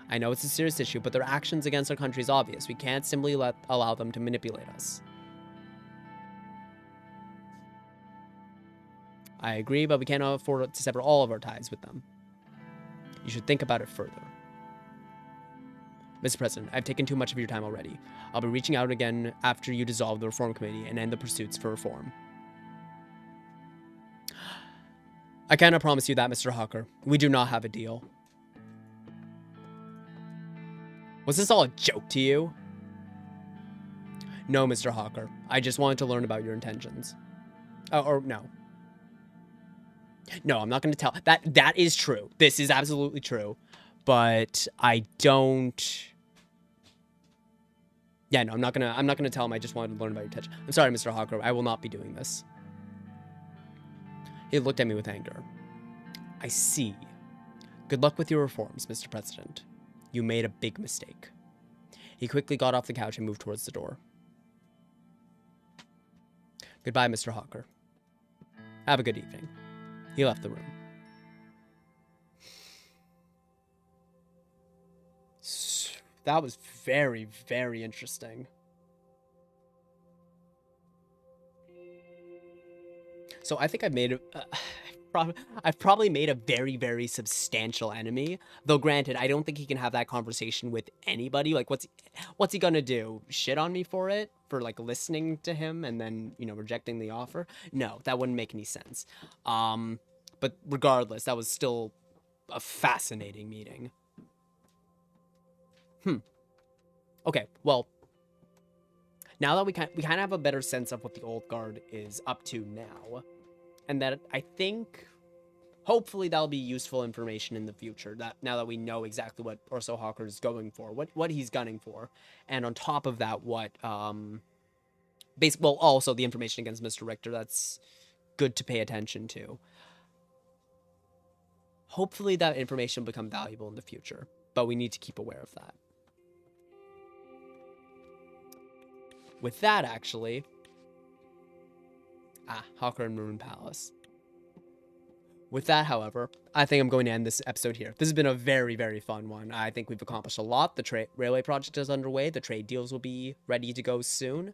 I know it's a serious issue, but their actions against our country is obvious. We can't simply allow them to manipulate us. I agree, but we cannot afford to sever all of our ties with them. You should think about it further. Mr. President, I've taken too much of your time already. I'll be reaching out again after you dissolve the Reform Committee and end the pursuits for reform. I cannot promise you that, Mr. Hawker. We do not have a deal. Was this all a joke to you? No, Mr. Hawker. I just wanted to learn about your intentions. Or no. No, I'm not going to tell. That is true. This is absolutely true. But I don't... Yeah, no, I'm not gonna tell him I just wanted to learn about your intentions. I'm sorry, Mr. Hawker. I will not be doing this. He looked at me with anger. I see. Good luck with your reforms, Mr. President. You made a big mistake. He quickly got off the couch and moved towards the door. Goodbye, Mr. Hawker. Have a good evening. He left the room. That was very, very interesting. So I think I've made I've probably made a very, very substantial enemy. Though granted, I don't think he can have that conversation with anybody. Like, what's he gonna do? Shit on me for it? For like listening to him and then, you know, rejecting the offer? No, that wouldn't make any sense. But regardless, that was still a fascinating meeting. Okay, well, now that we kind of have a better sense of what the old guard is up to now, and that I think hopefully that'll be useful information in the future, that now that we know exactly what Orso Hawker is going for, what he's gunning for, and on top of that, what well, also the information against Mr. Richter, that's good to pay attention to. Hopefully that information will become valuable in the future, but we need to keep aware of that. With that, actually... Hawker and Maroon Palace. With that, however, I think I'm going to end this episode here. This has been a very, very fun one. I think we've accomplished a lot. The railway project is underway. The trade deals will be ready to go soon.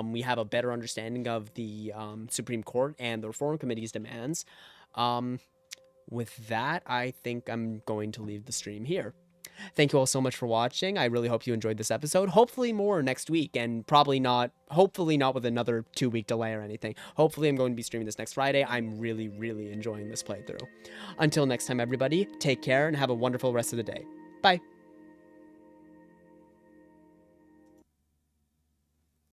We have a better understanding of the Supreme Court and the Reform Committee's demands. With that, I think I'm going to leave the stream here. Thank you all so much for watching. I really hope you enjoyed this episode. Hopefully more next week, and hopefully not with another 2-week delay or anything. Hopefully I'm going to be streaming this next Friday. I'm really, really enjoying this playthrough. Until next time, everybody, take care and have a wonderful rest of the day. Bye.